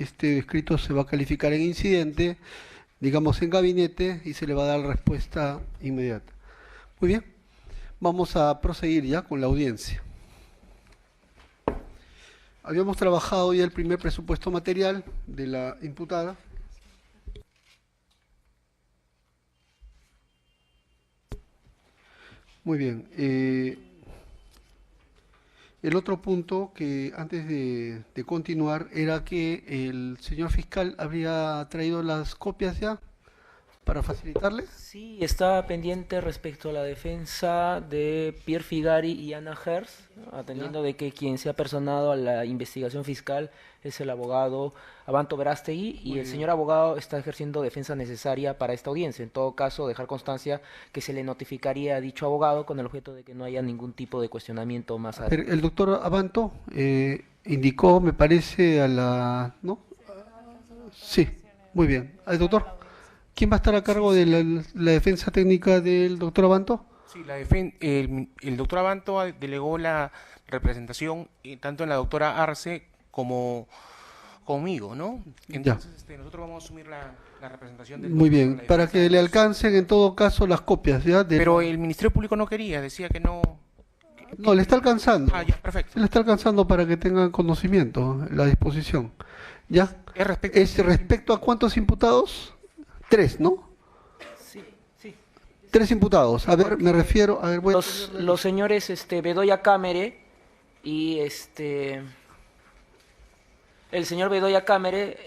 este escrito se va a calificar en incidente, digamos en gabinete, y se le va a dar respuesta inmediata. Muy bien, vamos a proseguir ya con la audiencia. Habíamos trabajado ya el primer presupuesto material de la imputada. Muy bien. El otro punto que antes de continuar era que el señor fiscal habría traído las copias ya para facilitarle. Sí, estaba pendiente respecto a la defensa de Pierre Figari y Ana Hertz, atendiendo de que quien se ha personado a la investigación fiscal es el abogado Abanto Verástegui y el señor abogado está ejerciendo defensa necesaria para esta audiencia. En todo caso, dejar constancia que se le notificaría a dicho abogado con el objeto de que no haya ningún tipo de cuestionamiento más adelante. El doctor Abanto indicó, me parece, a la... ¿no? Sí, muy bien. ¿Al doctor? ¿Quién va a estar a cargo de la defensa técnica del doctor Abanto? Sí, el doctor Abanto delegó la representación tanto en la doctora Arce como conmigo, ¿no? Entonces nosotros vamos a asumir la representación del Muy doctor bien, para que le alcancen en todo caso las copias, ¿ya? Pero el Ministerio Público no quería, decía que no... No, le está alcanzando. Ah, ya, perfecto. Le está alcanzando para que tengan conocimiento, la disposición. ¿Ya? Es respecto a cuántos imputados? 3, ¿no? Sí, sí. 3 imputados. A ver, me refiero... A ver, voy Los señores Bedoya Cámere y el señor Bedoya Cámere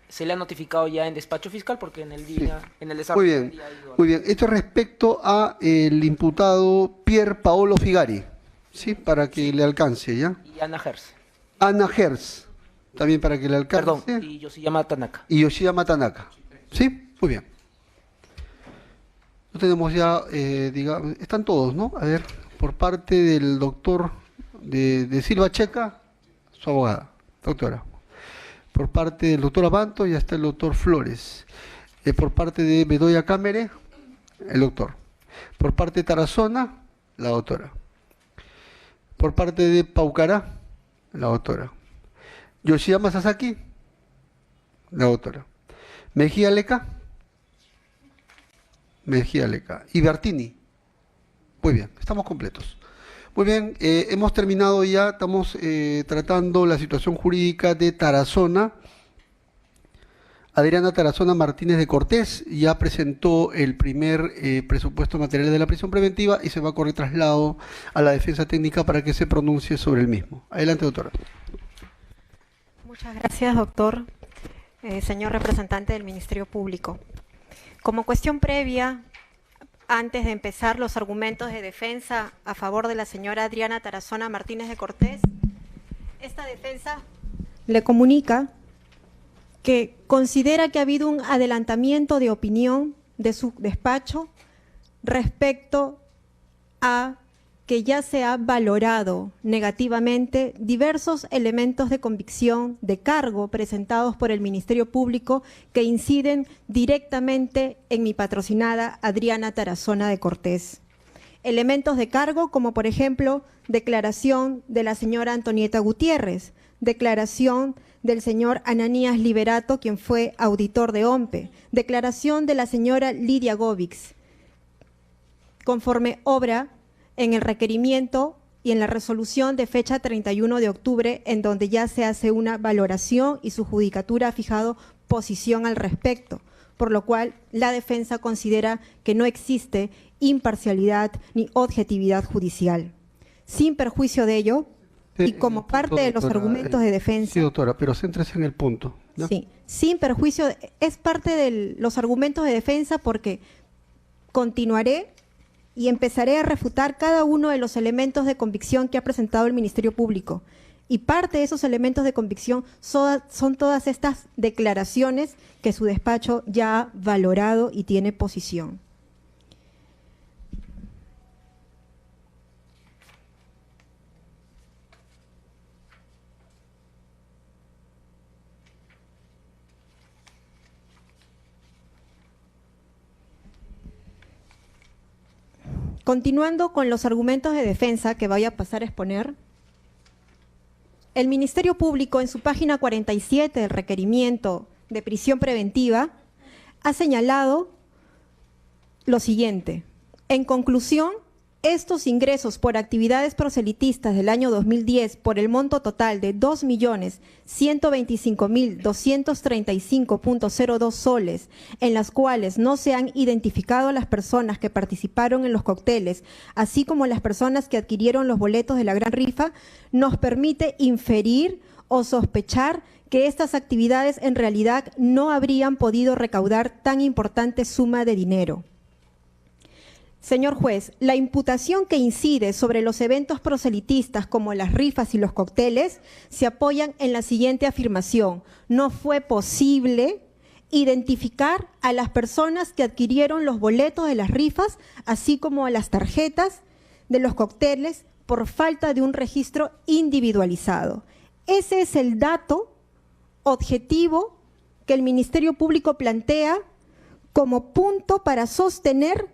se le ha notificado ya en despacho fiscal porque en el día, en el desarrollo Muy del bien, día ha ido muy bien. Esto es respecto a el imputado Pier Paolo Figari, ¿sí? Para que le alcance, ¿ya? y Ana Hertz. Ana Hertz, también para que le alcance. Perdón, y Yoshiyama Tanaka. Y Yoshiyama Tanaka, ¿sí? Muy bien. No tenemos ya, digamos, están todos, ¿no? A ver, por parte del doctor de Silva Checa, su abogada, doctora. Por parte del doctor Abanto ya está el doctor Flores. Por parte de Bedoya Cámere, el doctor. Por parte de Tarazona, la doctora. Por parte de Paucará, la doctora. Yoshiyama Sasaki, la doctora. Mejía Leca. Y Bertini. Muy bien, estamos completos. Muy bien, hemos terminado ya, estamos tratando la situación jurídica de Tarazona. Adriana Tarazona Martínez de Cortés ya presentó el primer presupuesto material de la prisión preventiva y se va a correr traslado a la defensa técnica para que se pronuncie sobre el mismo. Adelante, doctora. Muchas gracias, doctor. Señor representante del Ministerio Público. Como cuestión previa, antes de empezar los argumentos de defensa a favor de la señora Adriana Tarazona Martínez de Cortés, esta defensa le comunica que considera que ha habido un adelantamiento de opinión de su despacho respecto a que ya se ha valorado negativamente diversos elementos de convicción de cargo presentados por el Ministerio Público que inciden directamente en mi patrocinada Adriana Tarazona de Cortés. Elementos de cargo como, por ejemplo, declaración de la señora Antonieta Gutiérrez, declaración del señor Ananías Liberato, quien fue auditor de OMPE, declaración de la señora Lidia Góvix, conforme obra en el requerimiento y en la resolución de fecha 31 de octubre, en donde ya se hace una valoración y su judicatura ha fijado posición al respecto, por lo cual la defensa considera que no existe imparcialidad ni objetividad judicial. Sin perjuicio de ello, y como parte de los argumentos de defensa... Sí, doctora, pero céntrese en el punto, ¿no? Sí, sin perjuicio, es parte de los argumentos de defensa porque continuaré y empezaré a refutar cada uno de los elementos de convicción que ha presentado el Ministerio Público. Y parte de esos elementos de convicción son todas estas declaraciones que su despacho ya ha valorado y tiene posición. Continuando con los argumentos de defensa que voy a pasar a exponer, el Ministerio Público, en su página 47 del requerimiento de prisión preventiva, ha señalado lo siguiente. En conclusión, estos ingresos por actividades proselitistas del año 2010 por el monto total de 2.125.235.02 soles, en las cuales no se han identificado las personas que participaron en los cócteles, así como las personas que adquirieron los boletos de la gran rifa, nos permite inferir o sospechar que estas actividades en realidad no habrían podido recaudar tan importante suma de dinero. Señor juez, la imputación que incide sobre los eventos proselitistas como las rifas y los cócteles se apoyan en la siguiente afirmación. No fue posible identificar a las personas que adquirieron los boletos de las rifas, así como a las tarjetas de los cócteles, por falta de un registro individualizado. Ese es el dato objetivo que el Ministerio Público plantea como punto para sostener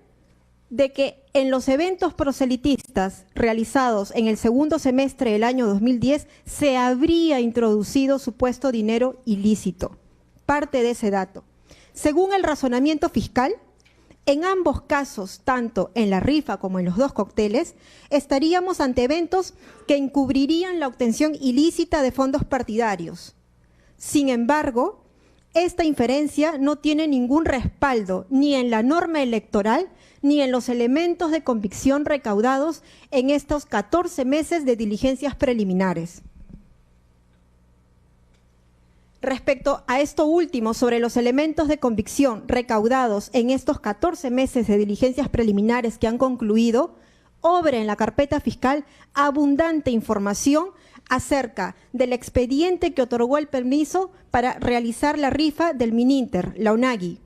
de que en los eventos proselitistas realizados en el segundo semestre del año 2010 se habría introducido supuesto dinero ilícito. Parte de ese dato. Según el razonamiento fiscal, en ambos casos, tanto en la rifa como en los dos cócteles, estaríamos ante eventos que encubrirían la obtención ilícita de fondos partidarios. Sin embargo, esta inferencia no tiene ningún respaldo ni en la norma electoral ni en los elementos de convicción recaudados en estos 14 meses de diligencias preliminares. Respecto a esto último, sobre los elementos de convicción recaudados en estos 14 meses de diligencias preliminares que han concluido, obra en la carpeta fiscal abundante información acerca del expediente que otorgó el permiso para realizar la rifa del Mininter, la UNAGI,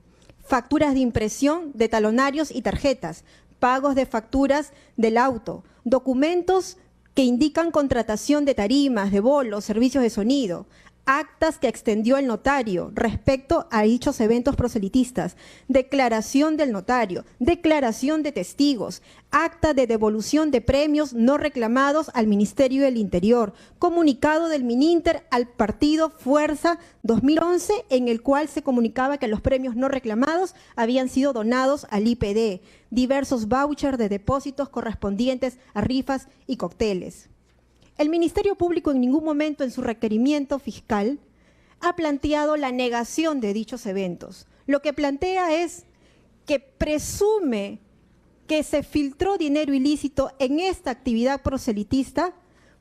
facturas de impresión de talonarios y tarjetas, pagos de facturas del auto, documentos que indican contratación de tarimas, de bolos, servicios de sonido, actas que extendió el notario respecto a dichos eventos proselitistas, declaración del notario, declaración de testigos, acta de devolución de premios no reclamados al Ministerio del Interior, comunicado del Mininter al partido Fuerza 2011, en el cual se comunicaba que los premios no reclamados habían sido donados al IPD, diversos vouchers de depósitos correspondientes a rifas y cócteles. El Ministerio Público en ningún momento en su requerimiento fiscal ha planteado la negación de dichos eventos. Lo que plantea es que presume que se filtró dinero ilícito en esta actividad proselitista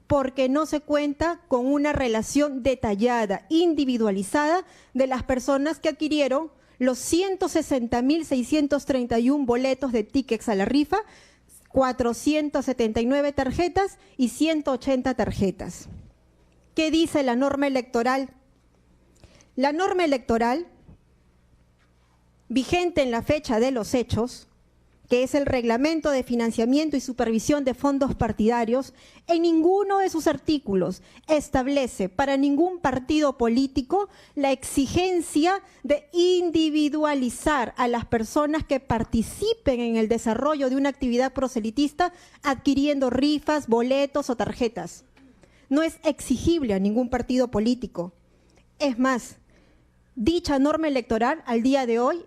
porque no se cuenta con una relación detallada, individualizada de las personas que adquirieron los 160.631 boletos de tickets a la rifa, 479 tarjetas y 180 tarjetas. ¿Qué dice la norma electoral? La norma electoral, vigente en la fecha de los hechos, que es el Reglamento de Financiamiento y Supervisión de Fondos Partidarios, en ninguno de sus artículos establece para ningún partido político la exigencia de individualizar a las personas que participen en el desarrollo de una actividad proselitista adquiriendo rifas, boletos o tarjetas. No es exigible a ningún partido político. Es más, dicha norma electoral al día de hoy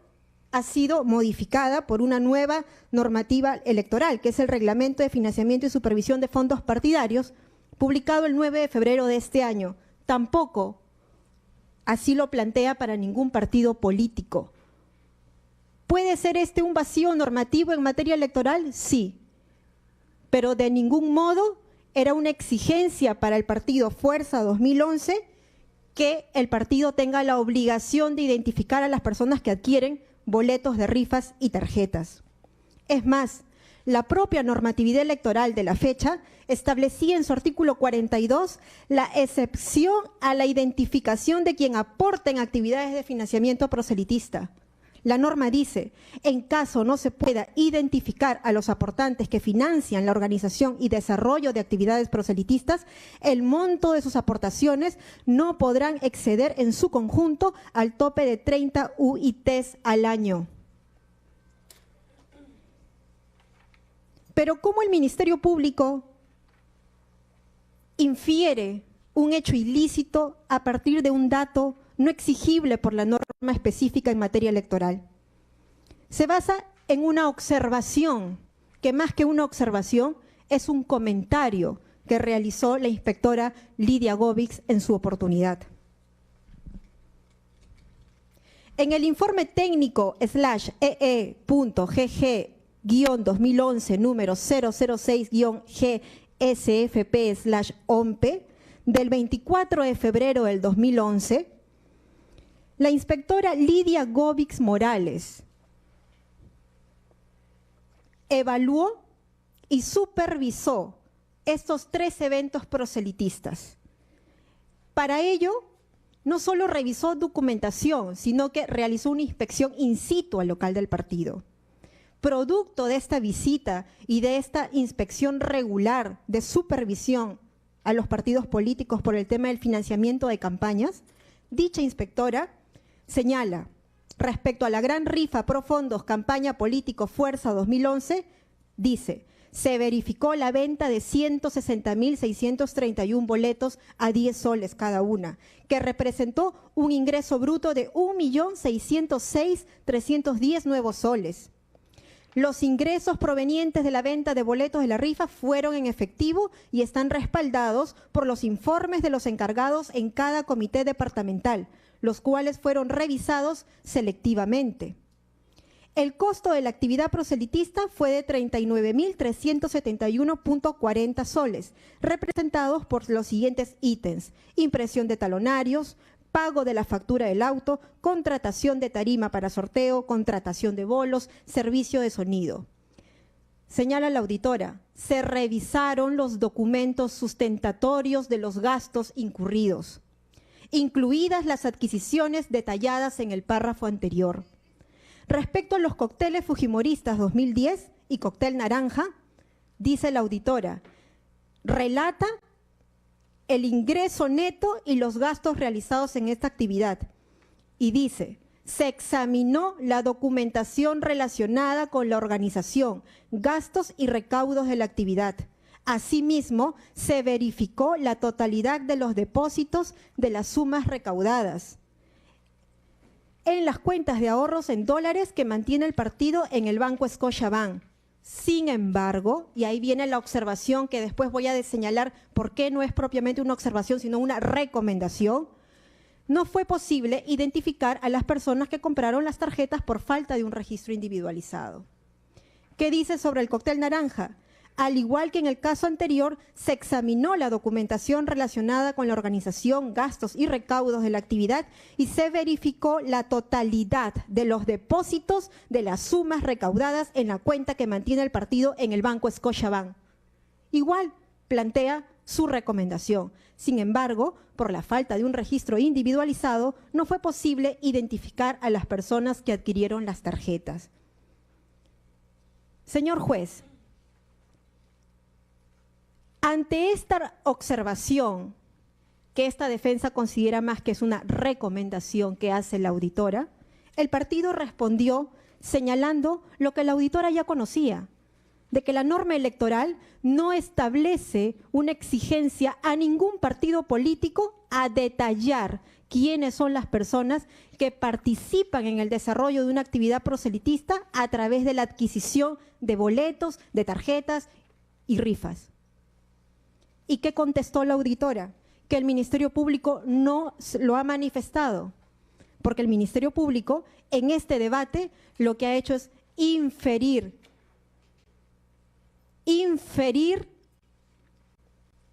ha sido modificada por una nueva normativa electoral, que es el Reglamento de Financiamiento y Supervisión de Fondos Partidarios, publicado el 9 de febrero de este año. Tampoco así lo plantea para ningún partido político. ¿Puede ser este un vacío normativo en materia electoral? Sí, pero de ningún modo era una exigencia para el partido Fuerza 2011 que el partido tenga la obligación de identificar a las personas que adquieren boletos de rifas y tarjetas. Es más, la propia normatividad electoral de la fecha establecía en su artículo 42 la excepción a la identificación de quien aporta en actividades de financiamiento proselitista. La norma dice, en caso no se pueda identificar a los aportantes que financian la organización y desarrollo de actividades proselitistas, el monto de sus aportaciones no podrán exceder en su conjunto al tope de 30 UITs al año. Pero ¿cómo el Ministerio Público infiere un hecho ilícito a partir de un dato no exigible por la norma específica en materia electoral. Se basa en una observación, que más que una observación es un comentario que realizó la inspectora Lidia Govics en su oportunidad. En el informe técnico /EE.GG-2011 número 006-GSFP/OMPE del 24 de febrero del 2011, la inspectora Lidia Govics Morales evaluó y supervisó estos 3 eventos proselitistas. Para ello, no solo revisó documentación, sino que realizó una inspección in situ al local del partido. Producto de esta visita y de esta inspección regular de supervisión a los partidos políticos por el tema del financiamiento de campañas, dicha inspectora señala, respecto a la gran rifa pro fondos campaña político Fuerza 2011, dice, se verificó la venta de 160.631 boletos a 10 soles cada una, que representó un ingreso bruto de 1.606.310 nuevos soles. Los ingresos provenientes de la venta de boletos de la rifa fueron en efectivo y están respaldados por los informes de los encargados en cada comité departamental, los cuales fueron revisados selectivamente. El costo de la actividad proselitista fue de 39.371.40 soles, representados por los siguientes ítems: impresión de talonarios, pago de la factura del auto, contratación de tarima para sorteo, contratación de bolos, servicio de sonido. Señala la auditora, se revisaron los documentos sustentatorios de los gastos incurridos, incluidas las adquisiciones detalladas en el párrafo anterior. Respecto a los cócteles fujimoristas 2010 y cóctel naranja, dice la auditora, relata el ingreso neto y los gastos realizados en esta actividad. Y dice, se examinó la documentación relacionada con la organización, gastos y recaudos de la actividad. Asimismo, se verificó la totalidad de los depósitos de las sumas recaudadas en las cuentas de ahorros en dólares que mantiene el partido en el Banco Scotiabank. Sin embargo, y ahí viene la observación que después voy a señalar por qué no es propiamente una observación, sino una recomendación, no fue posible identificar a las personas que compraron las tarjetas por falta de un registro individualizado. ¿Qué dice sobre el cóctel naranja? Al igual que en el caso anterior, se examinó la documentación relacionada con la organización, gastos y recaudos de la actividad y se verificó la totalidad de los depósitos de las sumas recaudadas en la cuenta que mantiene el partido en el Banco Scotiabank. Igual plantea su recomendación. Sin embargo, por la falta de un registro individualizado, no fue posible identificar a las personas que adquirieron las tarjetas. Señor juez, ante esta observación, que esta defensa considera más que es una recomendación que hace la auditora, el partido respondió señalando lo que la auditora ya conocía, de que la norma electoral no establece una exigencia a ningún partido político a detallar quiénes son las personas que participan en el desarrollo de una actividad proselitista a través de la adquisición de boletos, de tarjetas y rifas. ¿Y qué contestó la auditora? Que el Ministerio Público no lo ha manifestado, porque el Ministerio Público en este debate lo que ha hecho es inferir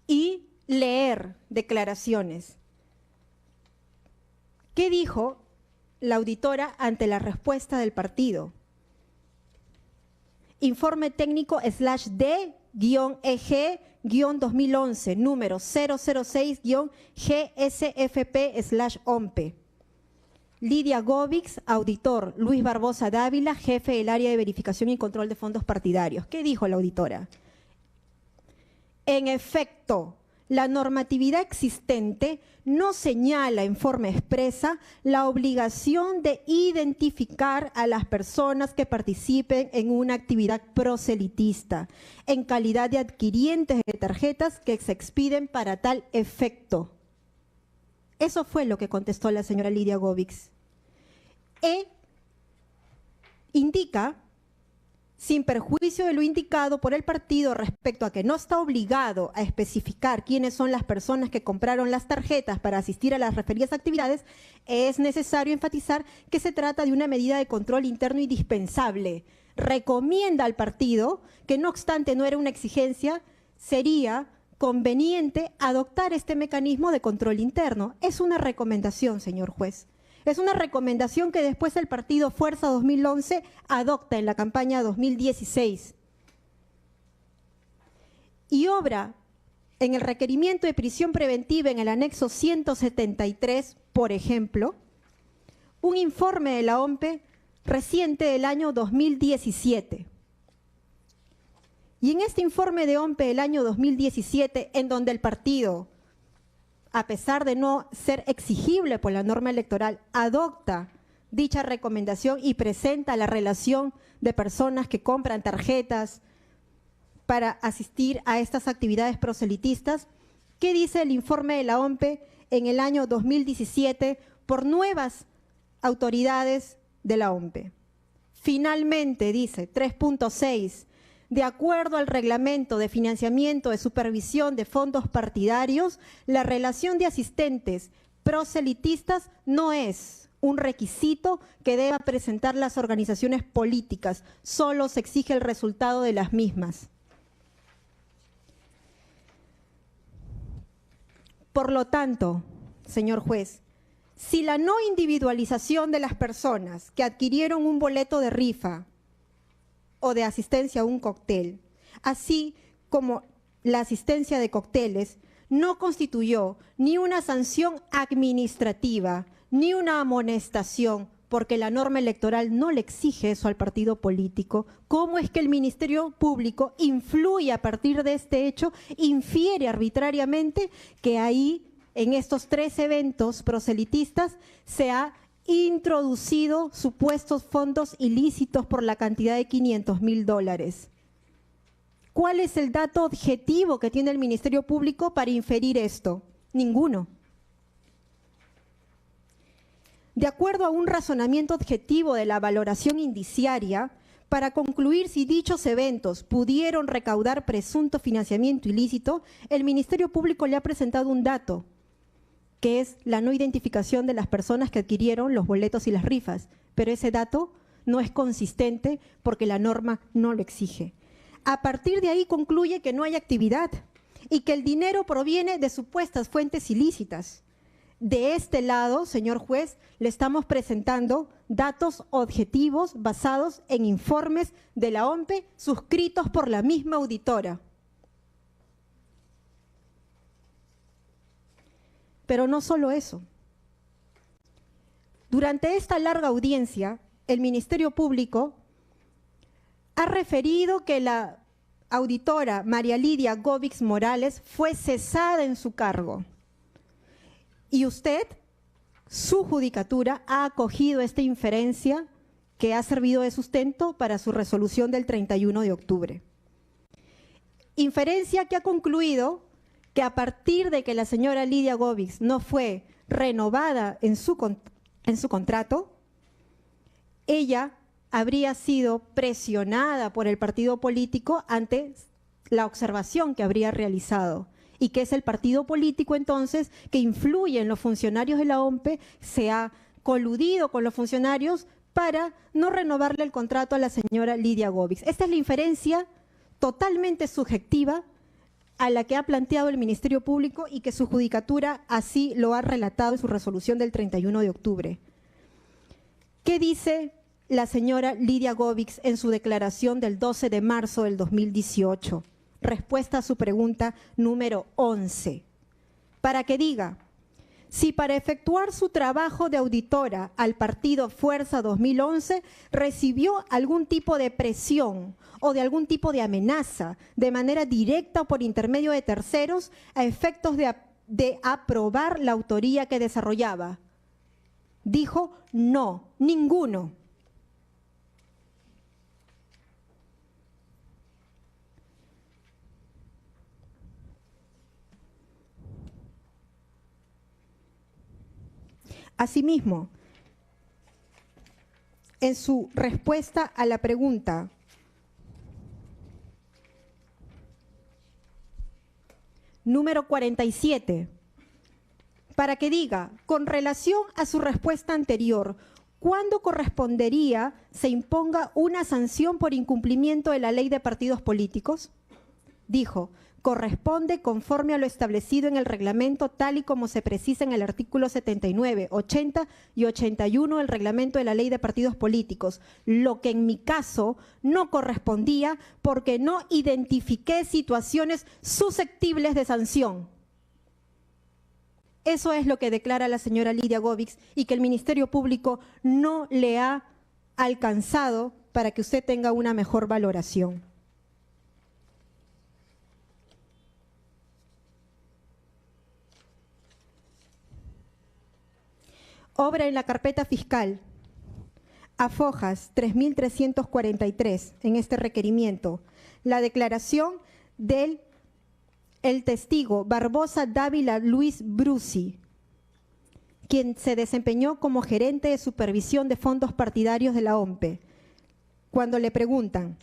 y leer declaraciones. ¿Qué dijo la auditora ante la respuesta del partido? Informe técnico /D-EG-2011, número 006-GSFP/OMPE. Lidia Govics, auditor. Luis Barbosa Dávila, jefe del área de verificación y control de fondos partidarios. ¿Qué dijo la auditora? En efecto, la normatividad existente no señala en forma expresa la obligación de identificar a las personas que participen en una actividad proselitista en calidad de adquirientes de tarjetas que se expiden para tal efecto. Eso fue lo que contestó la señora Lidia Govics. Indica, sin perjuicio de lo indicado por el partido respecto a que no está obligado a especificar quiénes son las personas que compraron las tarjetas para asistir a las referidas actividades, es necesario enfatizar que se trata de una medida de control interno indispensable. Recomienda al partido que, no obstante no era una exigencia, sería conveniente adoptar este mecanismo de control interno. Es una recomendación, señor juez. Es una recomendación que después el partido Fuerza 2011 adopta en la campaña 2016. Y obra en el requerimiento de prisión preventiva en el anexo 173, por ejemplo, un informe de la OMPE reciente del año 2017. Y en este informe de OMPE del año 2017, en donde el partido, a pesar de no ser exigible por la norma electoral, adopta dicha recomendación y presenta la relación de personas que compran tarjetas para asistir a estas actividades proselitistas. ¿Qué dice el informe de la OMPE en el año 2017 por nuevas autoridades de la OMPE? Finalmente, dice 3.6, de acuerdo al reglamento de financiamiento de supervisión de fondos partidarios, la relación de asistentes proselitistas no es un requisito que deba presentar las organizaciones políticas, solo se exige el resultado de las mismas. Por lo tanto, señor juez, si la no individualización de las personas que adquirieron un boleto de rifa o de asistencia a un cóctel, así como la asistencia de cócteles, no constituyó ni una sanción administrativa, ni una amonestación, porque la norma electoral no le exige eso al partido político, ¿cómo es que el Ministerio Público influye a partir de este hecho, infiere arbitrariamente que ahí, en estos 3 eventos proselitistas, se ha introducido supuestos fondos ilícitos por la cantidad de $500.000? ¿Cuál es el dato objetivo que tiene el Ministerio Público para inferir esto? Ninguno. De acuerdo a un razonamiento objetivo de la valoración indiciaria, para concluir si dichos eventos pudieron recaudar presunto financiamiento ilícito, el Ministerio Público le ha presentado un dato, que es la no identificación de las personas que adquirieron los boletos y las rifas, pero ese dato no es consistente porque la norma no lo exige. A partir de ahí concluye que no hay actividad y que el dinero proviene de supuestas fuentes ilícitas. De este lado, señor juez, le estamos presentando datos objetivos basados en informes de la OMPE suscritos por la misma auditora. Pero no solo eso. Durante esta larga audiencia, el Ministerio Público ha referido que la auditora María Lidia Govics Morales fue cesada en su cargo. Y usted, su judicatura, ha acogido esta inferencia que ha servido de sustento para su resolución del 31 de octubre. Inferencia que ha concluido que a partir de que la señora Lidia Govics no fue renovada en su contrato, ella habría sido presionada por el partido político ante la observación que habría realizado, y que es el partido político entonces que influye en los funcionarios de la OMPE, se ha coludido con los funcionarios para no renovarle el contrato a la señora Lidia Govics. Esta es la inferencia totalmente subjetiva a la que ha planteado el Ministerio Público y que su judicatura así lo ha relatado en su resolución del 31 de octubre. ¿Qué dice la señora Lidia Govics en su declaración del 12 de marzo del 2018? Respuesta a su pregunta número 11. Para que diga, si para efectuar su trabajo de auditora al partido Fuerza 2011 recibió algún tipo de presión o de algún tipo de amenaza de manera directa o por intermedio de terceros a efectos de aprobar la autoría que desarrollaba. Dijo, no, ninguno. Asimismo, en su respuesta a la pregunta número 47, para que diga, con relación a su respuesta anterior, ¿cuándo correspondería se imponga una sanción por incumplimiento de la ley de partidos políticos? Dijo, corresponde conforme a lo establecido en el reglamento tal y como se precisa en el artículo 79, 80 y 81 del reglamento de la ley de partidos políticos, lo que en mi caso no correspondía porque no identifiqué situaciones susceptibles de sanción. Eso es lo que declara la señora Lidia Govics y que el Ministerio Público no le ha alcanzado para que usted tenga una mejor valoración. Obra en la carpeta fiscal, a fojas 3.343 en este requerimiento, la declaración del testigo Barbosa Dávila Luis Brusi, quien se desempeñó como gerente de supervisión de fondos partidarios de la OMPE. Cuando le preguntan,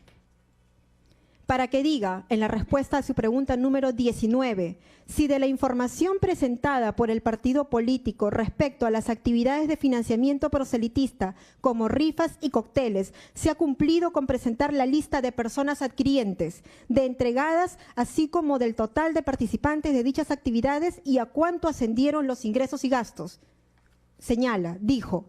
para que diga en la respuesta a su pregunta número 19, si de la información presentada por el partido político respecto a las actividades de financiamiento proselitista como rifas y cócteles, se ha cumplido con presentar la lista de personas adquirientes, de entregadas, así como del total de participantes de dichas actividades y a cuánto ascendieron los ingresos y gastos. Señala, dijo,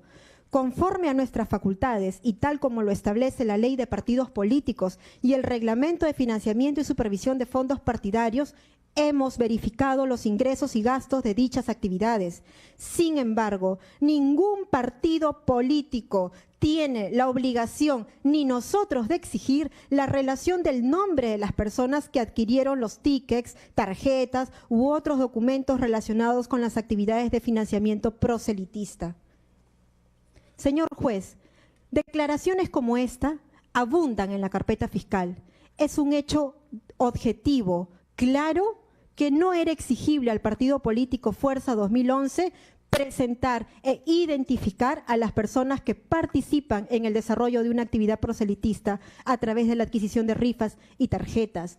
conforme a nuestras facultades y tal como lo establece la Ley de Partidos Políticos y el Reglamento de Financiamiento y Supervisión de Fondos Partidarios, hemos verificado los ingresos y gastos de dichas actividades. Sin embargo, ningún partido político tiene la obligación, ni nosotros, de exigir la relación del nombre de las personas que adquirieron los tickets, tarjetas u otros documentos relacionados con las actividades de financiamiento proselitista. Señor juez, declaraciones como esta abundan en la carpeta fiscal. Es un hecho objetivo, claro, que no era exigible al partido político Fuerza 2011 presentar e identificar a las personas que participan en el desarrollo de una actividad proselitista a través de la adquisición de rifas y tarjetas.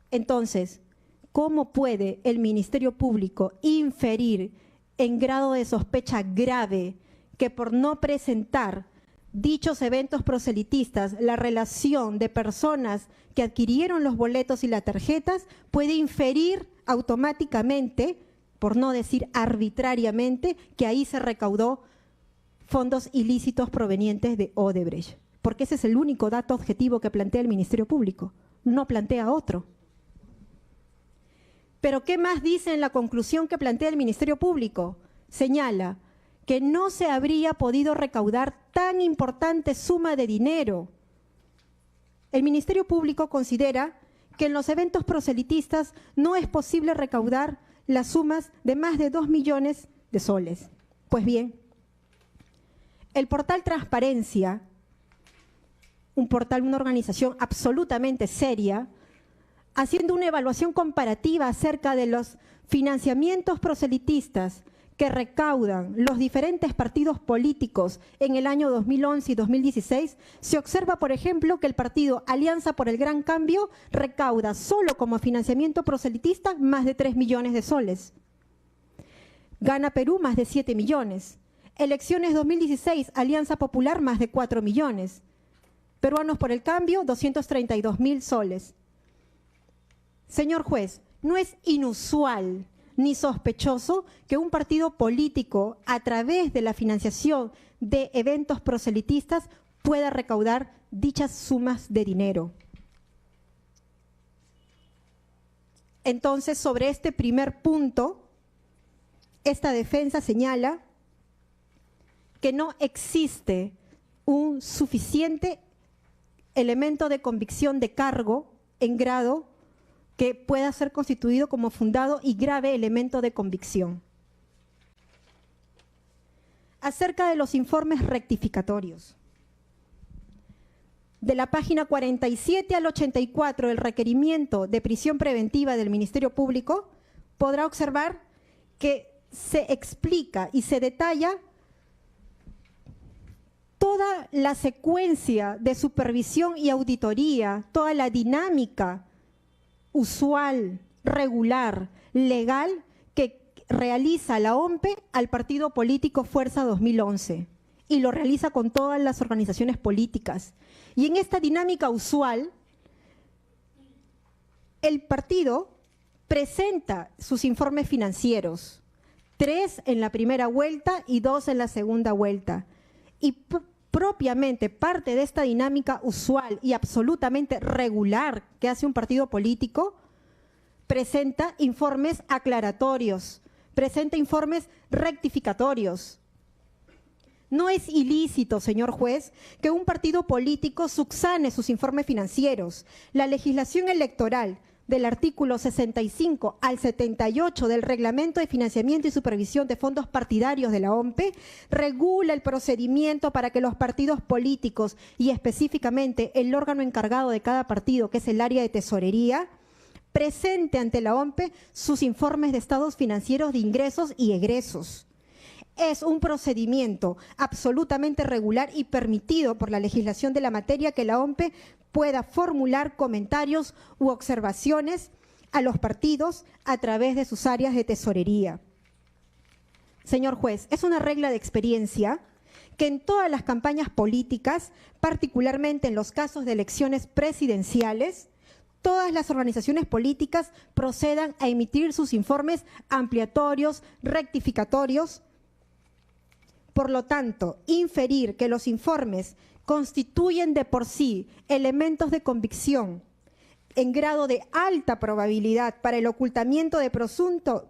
Entonces, ¿cómo puede el Ministerio Público inferir en grado de sospecha grave que por no presentar dichos eventos proselitistas, la relación de personas que adquirieron los boletos y las tarjetas puede inferir automáticamente, por no decir arbitrariamente, que ahí se recaudó fondos ilícitos provenientes de Odebrecht? Porque ese es el único dato objetivo que plantea el Ministerio Público, no plantea otro. Pero ¿qué más dice en la conclusión que plantea el Ministerio Público? Señala que no se habría podido recaudar tan importante suma de dinero. El Ministerio Público considera que en los eventos proselitistas no es posible recaudar las sumas de más de 2 millones de soles. Pues bien, el portal Transparencia, una organización absolutamente seria, haciendo una evaluación comparativa acerca de los financiamientos proselitistas que recaudan los diferentes partidos políticos en el año 2011 y 2016, se observa, por ejemplo, que el partido Alianza por el Gran Cambio recauda solo como financiamiento proselitista más de 3 millones de soles. Gana Perú más de 7 millones. Elecciones 2016, Alianza Popular más de 4 millones. Peruanos por el Cambio, 232.000 soles. Señor juez, no es inusual ni sospechoso que un partido político, a través de la financiación de eventos proselitistas, pueda recaudar dichas sumas de dinero. Entonces, sobre este primer punto, esta defensa señala que no existe un suficiente elemento de convicción de cargo en grado que pueda ser constituido como fundado y grave elemento de convicción. Acerca de los informes rectificatorios. De la página 47 al 84 del requerimiento de prisión preventiva del Ministerio Público, podrá observar que se explica y se detalla toda la secuencia de supervisión y auditoría, toda la dinámica usual, regular, legal que realiza la OMPE al partido político Fuerza 2011 y lo realiza con todas las organizaciones políticas. Y en esta dinámica usual, el partido presenta sus informes financieros, 3 en la primera vuelta y 2 en la segunda vuelta. Y propiamente parte de esta dinámica usual y absolutamente regular que hace un partido político, presenta informes aclaratorios, presenta informes rectificatorios. No es ilícito, señor juez, que un partido político subsane sus informes financieros. La legislación electoral del artículo 65 al 78 del Reglamento de Financiamiento y Supervisión de Fondos Partidarios de la OMPE regula el procedimiento para que los partidos políticos y específicamente el órgano encargado de cada partido, que es el área de tesorería, presente ante la OMPE sus informes de estados financieros de ingresos y egresos. Es un procedimiento absolutamente regular y permitido por la legislación de la materia que la OMPE pueda formular comentarios u observaciones a los partidos a través de sus áreas de tesorería. Señor juez, es una regla de experiencia que en todas las campañas políticas, particularmente en los casos de elecciones presidenciales, todas las organizaciones políticas procedan a emitir sus informes ampliatorios, rectificatorios. Por lo tanto, inferir que los informes constituyen de por sí elementos de convicción en grado de alta probabilidad para el ocultamiento de presunto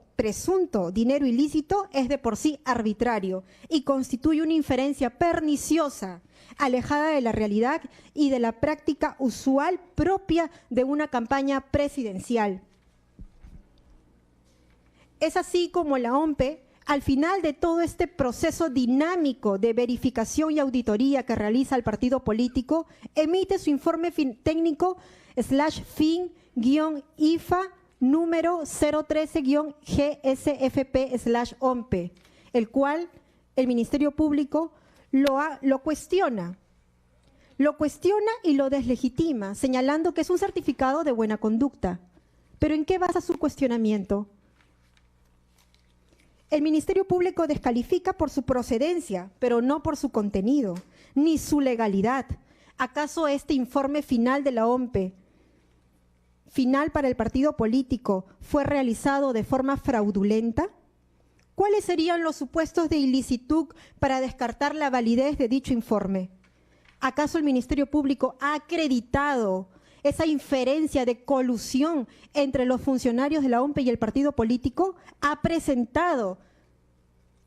dinero ilícito es de por sí arbitrario y constituye una inferencia perniciosa, alejada de la realidad y de la práctica usual propia de una campaña presidencial. Es así como la OMPE, al final de todo este proceso dinámico de verificación y auditoría que realiza el partido político, emite su informe técnico /fin-IFA número 013-GSFP/OMPE, el cual el Ministerio Público lo cuestiona y lo deslegitima, señalando que es un certificado de buena conducta. ¿Pero en qué basa su cuestionamiento? El Ministerio Público descalifica por su procedencia, pero no por su contenido, ni su legalidad. ¿Acaso este informe final de la OMPE, final para el partido político, fue realizado de forma fraudulenta? ¿Cuáles serían los supuestos de ilicitud para descartar la validez de dicho informe? ¿Acaso el Ministerio Público ha acreditado esa inferencia de colusión entre los funcionarios de la OMPE y el partido político? ¿Ha presentado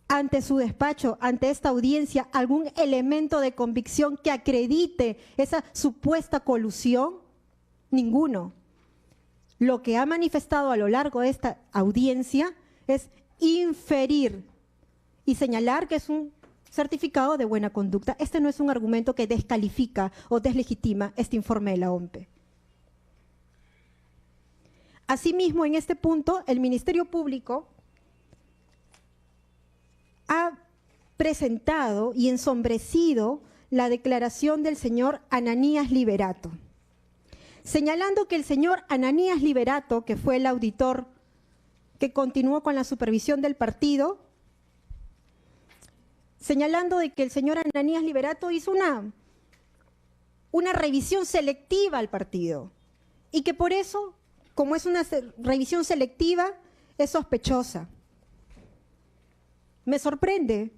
ante su despacho, ante esta audiencia, algún elemento de convicción que acredite esa supuesta colusión? Ninguno. Lo que ha manifestado a lo largo de esta audiencia es inferir y señalar que es un certificado de buena conducta. Este no es un argumento que descalifica o deslegitima este informe de la OMPE. Asimismo, en este punto, el Ministerio Público ha presentado y ensombrecido la declaración del señor Ananías Liberato, señalando que el señor Ananías Liberato, que fue el auditor que continuó con la supervisión del partido, señalando de que el señor Ananías Liberato hizo una revisión selectiva al partido y que por eso, como es una revisión selectiva, es sospechosa. Me sorprende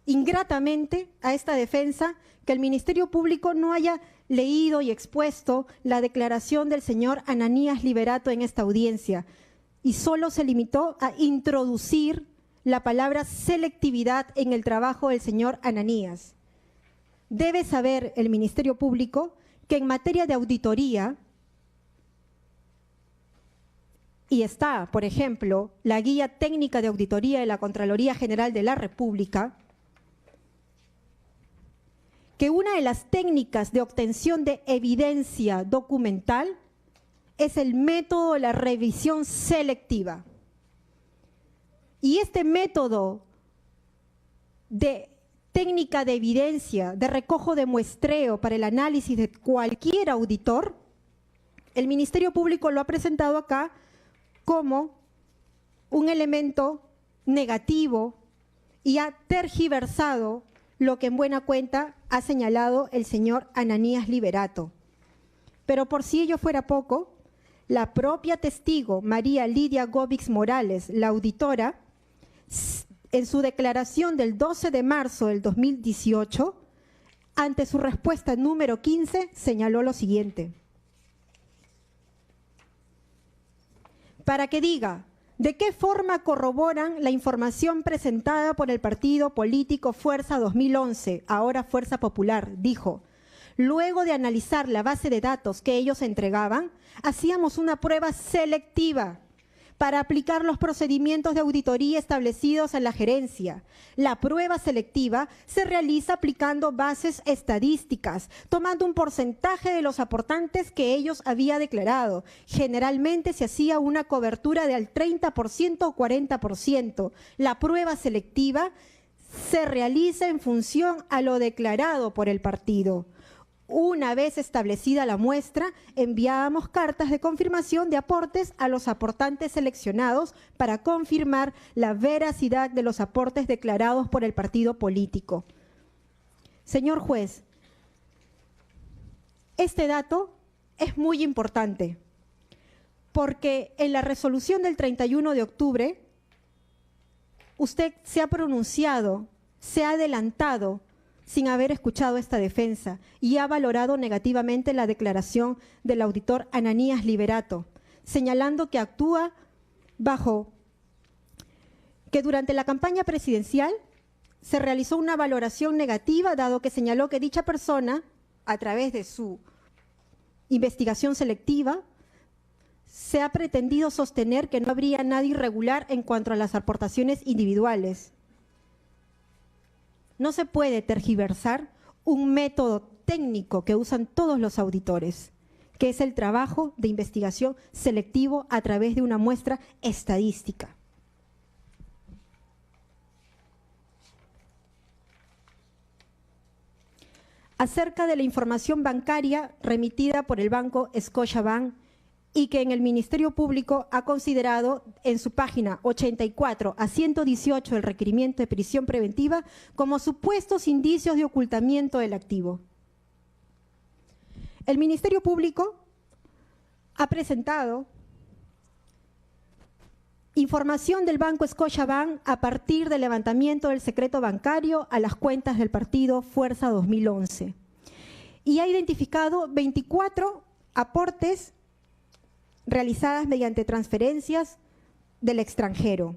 ingratamente a esta defensa que el Ministerio Público no haya leído y expuesto la declaración del señor Ananías Liberato en esta audiencia y solo se limitó a introducir la palabra selectividad en el trabajo del señor Ananías. Debe saber el Ministerio Público que en materia de auditoría, y está, por ejemplo, la Guía Técnica de Auditoría de la Contraloría General de la República, que una de las técnicas de obtención de evidencia documental es el método de la revisión selectiva. Y este método de técnica de evidencia, de recojo de muestreo para el análisis de cualquier auditor, el Ministerio Público lo ha presentado acá como un elemento negativo y ha tergiversado lo que en buena cuenta ha señalado el señor Ananías Liberato. Pero por si ello fuera poco, la propia testigo María Lidia Gómez Morales, la auditora, en su declaración del 12 de marzo del 2018, ante su respuesta número 15, señaló lo siguiente. Para que diga de qué forma corroboran la información presentada por el partido político Fuerza 2011, ahora Fuerza Popular, dijo, luego de analizar la base de datos que ellos entregaban, hacíamos una prueba selectiva para aplicar los procedimientos de auditoría establecidos en la gerencia. La prueba selectiva se realiza aplicando bases estadísticas, tomando un porcentaje de los aportantes que ellos habían declarado. Generalmente se hacía una cobertura del 30% o 40%. La prueba selectiva se realiza en función a lo declarado por el partido. Una vez establecida la muestra, enviábamos cartas de confirmación de aportes a los aportantes seleccionados para confirmar la veracidad de los aportes declarados por el partido político. Señor juez, este dato es muy importante porque en la resolución del 31 de octubre usted se ha pronunciado, se ha adelantado sin haber escuchado esta defensa y ha valorado negativamente la declaración del auditor Ananías Liberato, señalando que actúa que durante la campaña presidencial se realizó una valoración negativa, dado que señaló que dicha persona, a través de su investigación selectiva, se ha pretendido sostener que no habría nada irregular en cuanto a las aportaciones individuales. No se puede tergiversar un método técnico que usan todos los auditores, que es el trabajo de investigación selectivo a través de una muestra estadística. Acerca de la información bancaria remitida por el banco Scotiabank y que en el Ministerio Público ha considerado en su página 84 a 118 el requerimiento de prisión preventiva como supuestos indicios de ocultamiento del activo. El Ministerio Público ha presentado información del banco Scotiabank a partir del levantamiento del secreto bancario a las cuentas del partido Fuerza 2011 y ha identificado 24 aportes realizadas mediante transferencias del extranjero.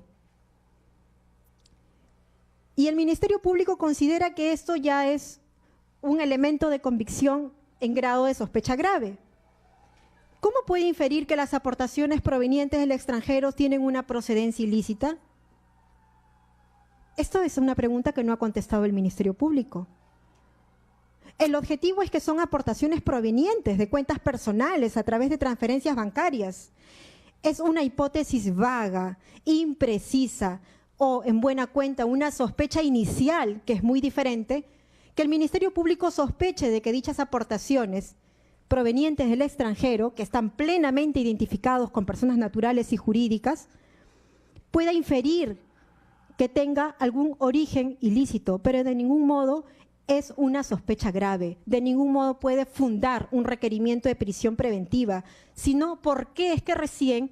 Y el Ministerio Público considera que esto ya es un elemento de convicción en grado de sospecha grave. ¿Cómo puede inferir que las aportaciones provenientes del extranjero tienen una procedencia ilícita? Esto es una pregunta que no ha contestado el Ministerio Público. El objetivo es que son aportaciones provenientes de cuentas personales a través de transferencias bancarias. Es una hipótesis vaga, imprecisa o, en buena cuenta, una sospecha inicial, que es muy diferente, que el Ministerio Público sospeche de que dichas aportaciones provenientes del extranjero, que están plenamente identificados con personas naturales y jurídicas, pueda inferir que tenga algún origen ilícito, pero de ningún modo es una sospecha grave, de ningún modo puede fundar un requerimiento de prisión preventiva, sino por qué es que recién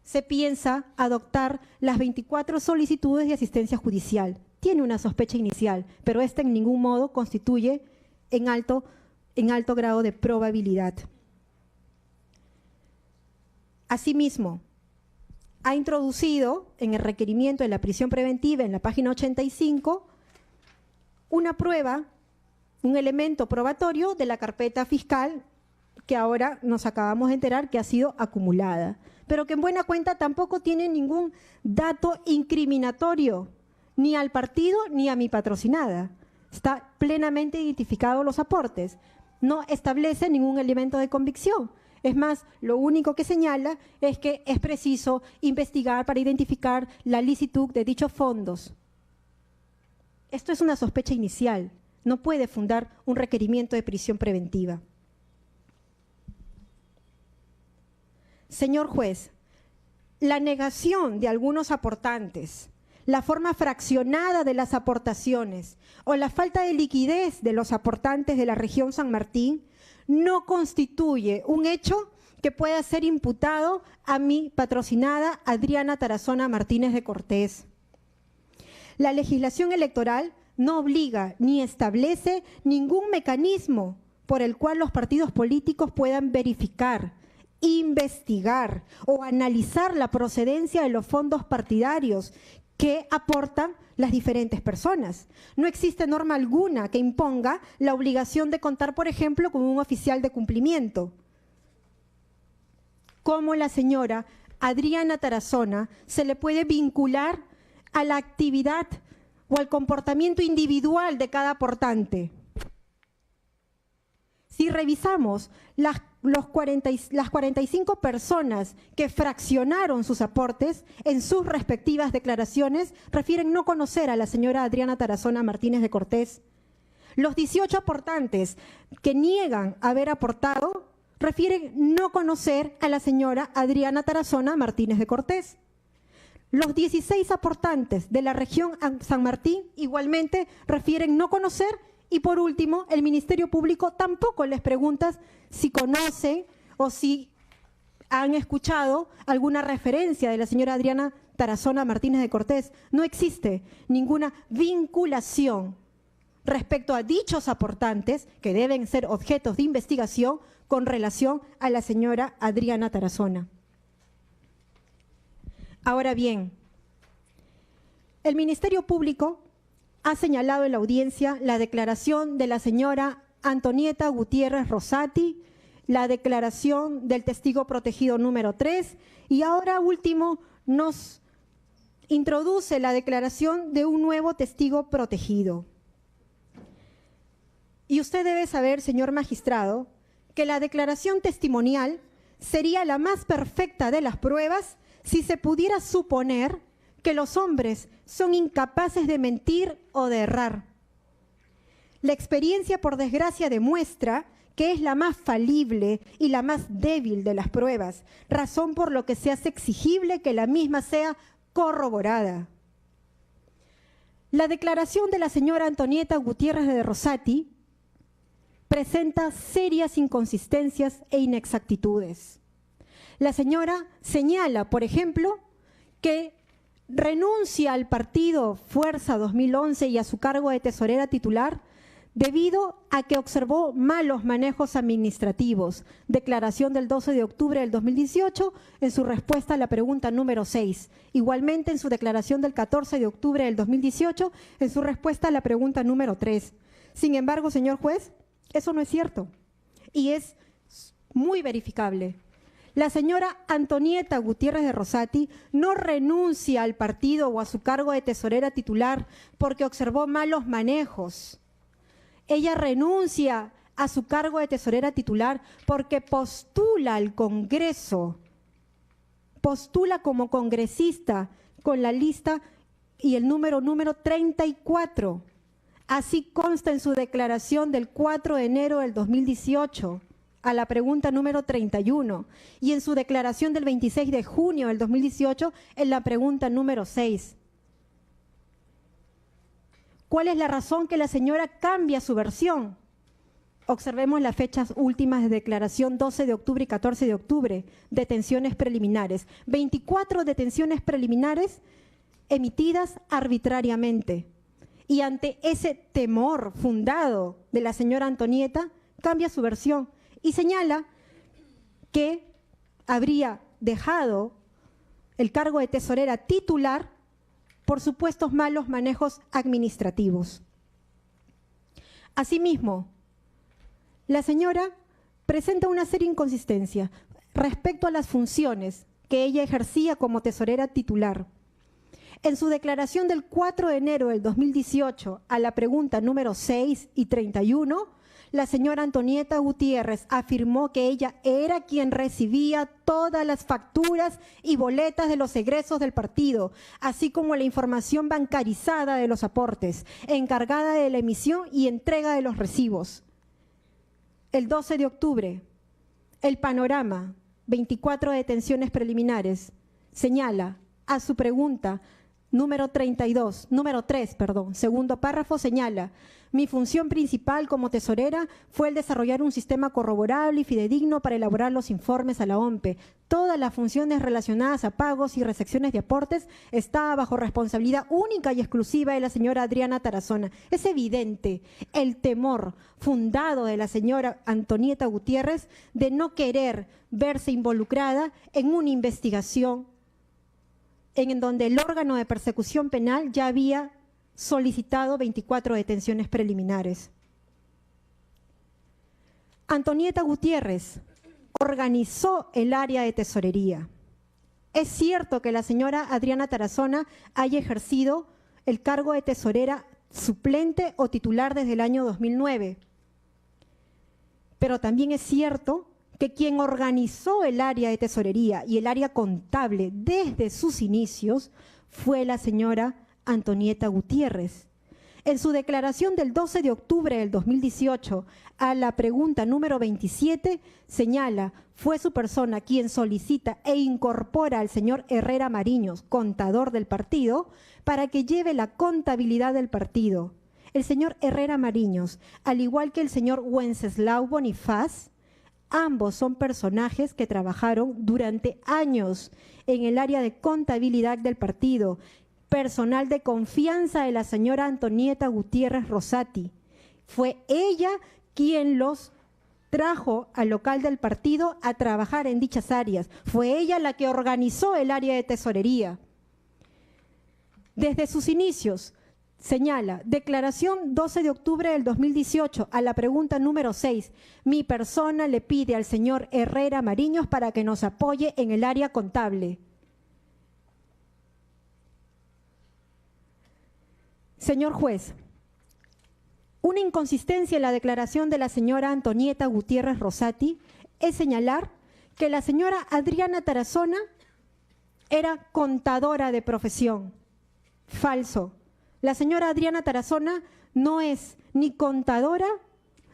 se piensa adoptar las 24 solicitudes de asistencia judicial. Tiene una sospecha inicial, pero esta en ningún modo constituye en alto grado de probabilidad. Asimismo, ha introducido en el requerimiento de la prisión preventiva en la página 85 una prueba, un elemento probatorio de la carpeta fiscal que ahora nos acabamos de enterar que ha sido acumulada, pero que en buena cuenta tampoco tiene ningún dato incriminatorio, ni al partido ni a mi patrocinada. Está plenamente identificado los aportes, no establece ningún elemento de convicción. Es más, lo único que señala es que es preciso investigar para identificar la licitud de dichos fondos. Esto es una sospecha inicial, no puede fundar un requerimiento de prisión preventiva. Señor juez, la negación de algunos aportantes, la forma fraccionada de las aportaciones o la falta de liquidez de los aportantes de la región San Martín no constituye un hecho que pueda ser imputado a mi patrocinada Adriana Tarazona Martínez de Cortés. La legislación electoral no obliga ni establece ningún mecanismo por el cual los partidos políticos puedan verificar, investigar o analizar la procedencia de los fondos partidarios que aportan las diferentes personas. No existe norma alguna que imponga la obligación de contar, por ejemplo, con un oficial de cumplimiento. ¿Cómo la señora Adriana Tarazona se le puede vincular a la actividad o al comportamiento individual de cada aportante? Si revisamos las 45 personas que fraccionaron sus aportes en sus respectivas declaraciones, refieren no conocer a la señora Adriana Tarazona Martínez de Cortés. Los 18 aportantes que niegan haber aportado refieren no conocer a la señora Adriana Tarazona Martínez de Cortés. Los 16 aportantes de la región San Martín igualmente refieren no conocer. Y por último, el Ministerio Público tampoco les pregunta si conocen o si han escuchado alguna referencia de la señora Adriana Tarazona Martínez de Cortés. No existe ninguna vinculación respecto a dichos aportantes que deben ser objetos de investigación con relación a la señora Adriana Tarazona. Ahora bien, el Ministerio Público ha señalado en la audiencia la declaración de la señora Antonieta Gutiérrez Rosati, la declaración del testigo protegido número 3 y ahora último nos introduce la declaración de un nuevo testigo protegido. Y usted debe saber, señor magistrado, que la declaración testimonial sería la más perfecta de las pruebas si se pudiera suponer que los hombres son incapaces de mentir o de errar. La experiencia, por desgracia, demuestra que es la más falible y la más débil de las pruebas, razón por lo que se hace exigible que la misma sea corroborada. La declaración de la señora Antonieta Gutiérrez de Rosati presenta serias inconsistencias e inexactitudes. La señora señala, por ejemplo, que renuncia al partido Fuerza 2011 y a su cargo de tesorera titular debido a que observó malos manejos administrativos. Declaración del 12 de octubre del 2018 en su respuesta a la pregunta número 6. Igualmente en su declaración del 14 de octubre del 2018 en su respuesta a la pregunta número 3. Sin embargo, señor juez, eso no es cierto y es muy verificable. La señora Antonieta Gutiérrez de Rosati no renuncia al partido o a su cargo de tesorera titular porque observó malos manejos. Ella renuncia a su cargo de tesorera titular porque postula al Congreso, postula como congresista con la lista y el número 34. Así consta en su declaración del 4 de enero del 2018. A la pregunta número 31 y en su declaración del 26 de junio del 2018 en la pregunta número 6. ¿Cuál es la razón que la señora cambia su versión? Observemos las fechas últimas de declaración 12 de octubre y 14 de octubre, detenciones preliminares. 24 detenciones preliminares emitidas arbitrariamente. Y ante ese temor fundado de la señora Antonieta, cambia su versión y señala que habría dejado el cargo de tesorera titular por supuestos malos manejos administrativos. Asimismo, la señora presenta una seria inconsistencia respecto a las funciones que ella ejercía como tesorera titular. En su declaración del 4 de enero del 2018 a la pregunta número 6 y 31, la señora Antonieta Gutiérrez afirmó que ella era quien recibía todas las facturas y boletas de los egresos del partido, así como la información bancarizada de los aportes, encargada de la emisión y entrega de los recibos. El 12 de octubre, El Panorama, 24 detenciones preliminares, señala a su pregunta número 3, segundo párrafo, señala: mi función principal como tesorera fue el desarrollar un sistema corroborable y fidedigno para elaborar los informes a la OMPE. Todas las funciones relacionadas a pagos y recepciones de aportes estaban bajo responsabilidad única y exclusiva de la señora Adriana Tarazona. Es evidente el temor fundado de la señora Antonieta Gutiérrez de no querer verse involucrada en una investigación en donde el órgano de persecución penal ya había solicitado 24 detenciones preliminares. Antonieta Gutiérrez organizó el área de tesorería. Es cierto que la señora Adriana Tarazona haya ejercido el cargo de tesorera suplente o titular desde el año 2009, pero también es cierto que quien organizó el área de tesorería y el área contable desde sus inicios fue la señora Antonieta Gutiérrez. En su declaración del 12 de octubre del 2018 a la pregunta número 27 señala: fue su persona quien solicita e incorpora al señor Herrera Mariños, contador del partido, para que lleve la contabilidad del partido. El señor Herrera Mariños, al igual que el señor Wenceslao Bonifaz, ambos son personajes que trabajaron durante años en el área de contabilidad del partido, personal de confianza de la señora Antonieta Gutiérrez Rosati. Fue ella quien los trajo al local del partido a trabajar en dichas áreas. Fue ella la que organizó el área de tesorería. Desde sus inicios, señala, declaración 12 de octubre del 2018, a la pregunta número 6, mi persona le pide al señor Herrera Mariños para que nos apoye en el área contable. Señor juez, una inconsistencia en la declaración de la señora Antonieta Gutiérrez Rosati es señalar que la señora Adriana Tarazona era contadora de profesión. Falso. La señora Adriana Tarazona no es ni contadora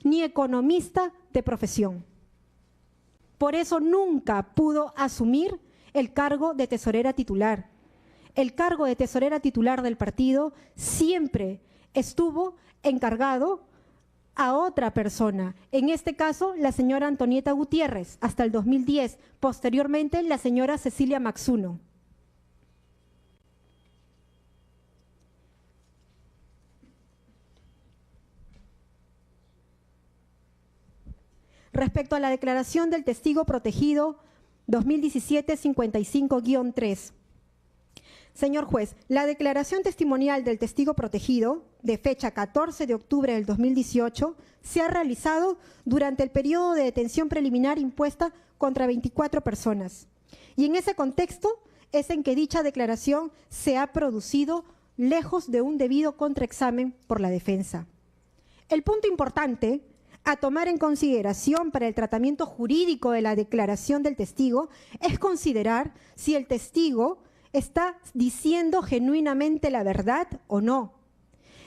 ni economista de profesión. Por eso nunca pudo asumir el cargo de tesorera titular. El cargo de tesorera titular del partido siempre estuvo encargado a otra persona, en este caso la señora Antonieta Gutiérrez, hasta el 2010, posteriormente la señora Cecilia Maxuno. Respecto a la declaración del testigo protegido 2017-55-3. Señor juez, la declaración testimonial del testigo protegido, de fecha 14 de octubre del 2018, se ha realizado durante el periodo de detención preliminar impuesta contra 24 personas. Y en ese contexto es en que dicha declaración se ha producido lejos de un debido contraexamen por la defensa. El punto importante a tomar en consideración para el tratamiento jurídico de la declaración del testigo es considerar si el testigo está diciendo genuinamente la verdad o no.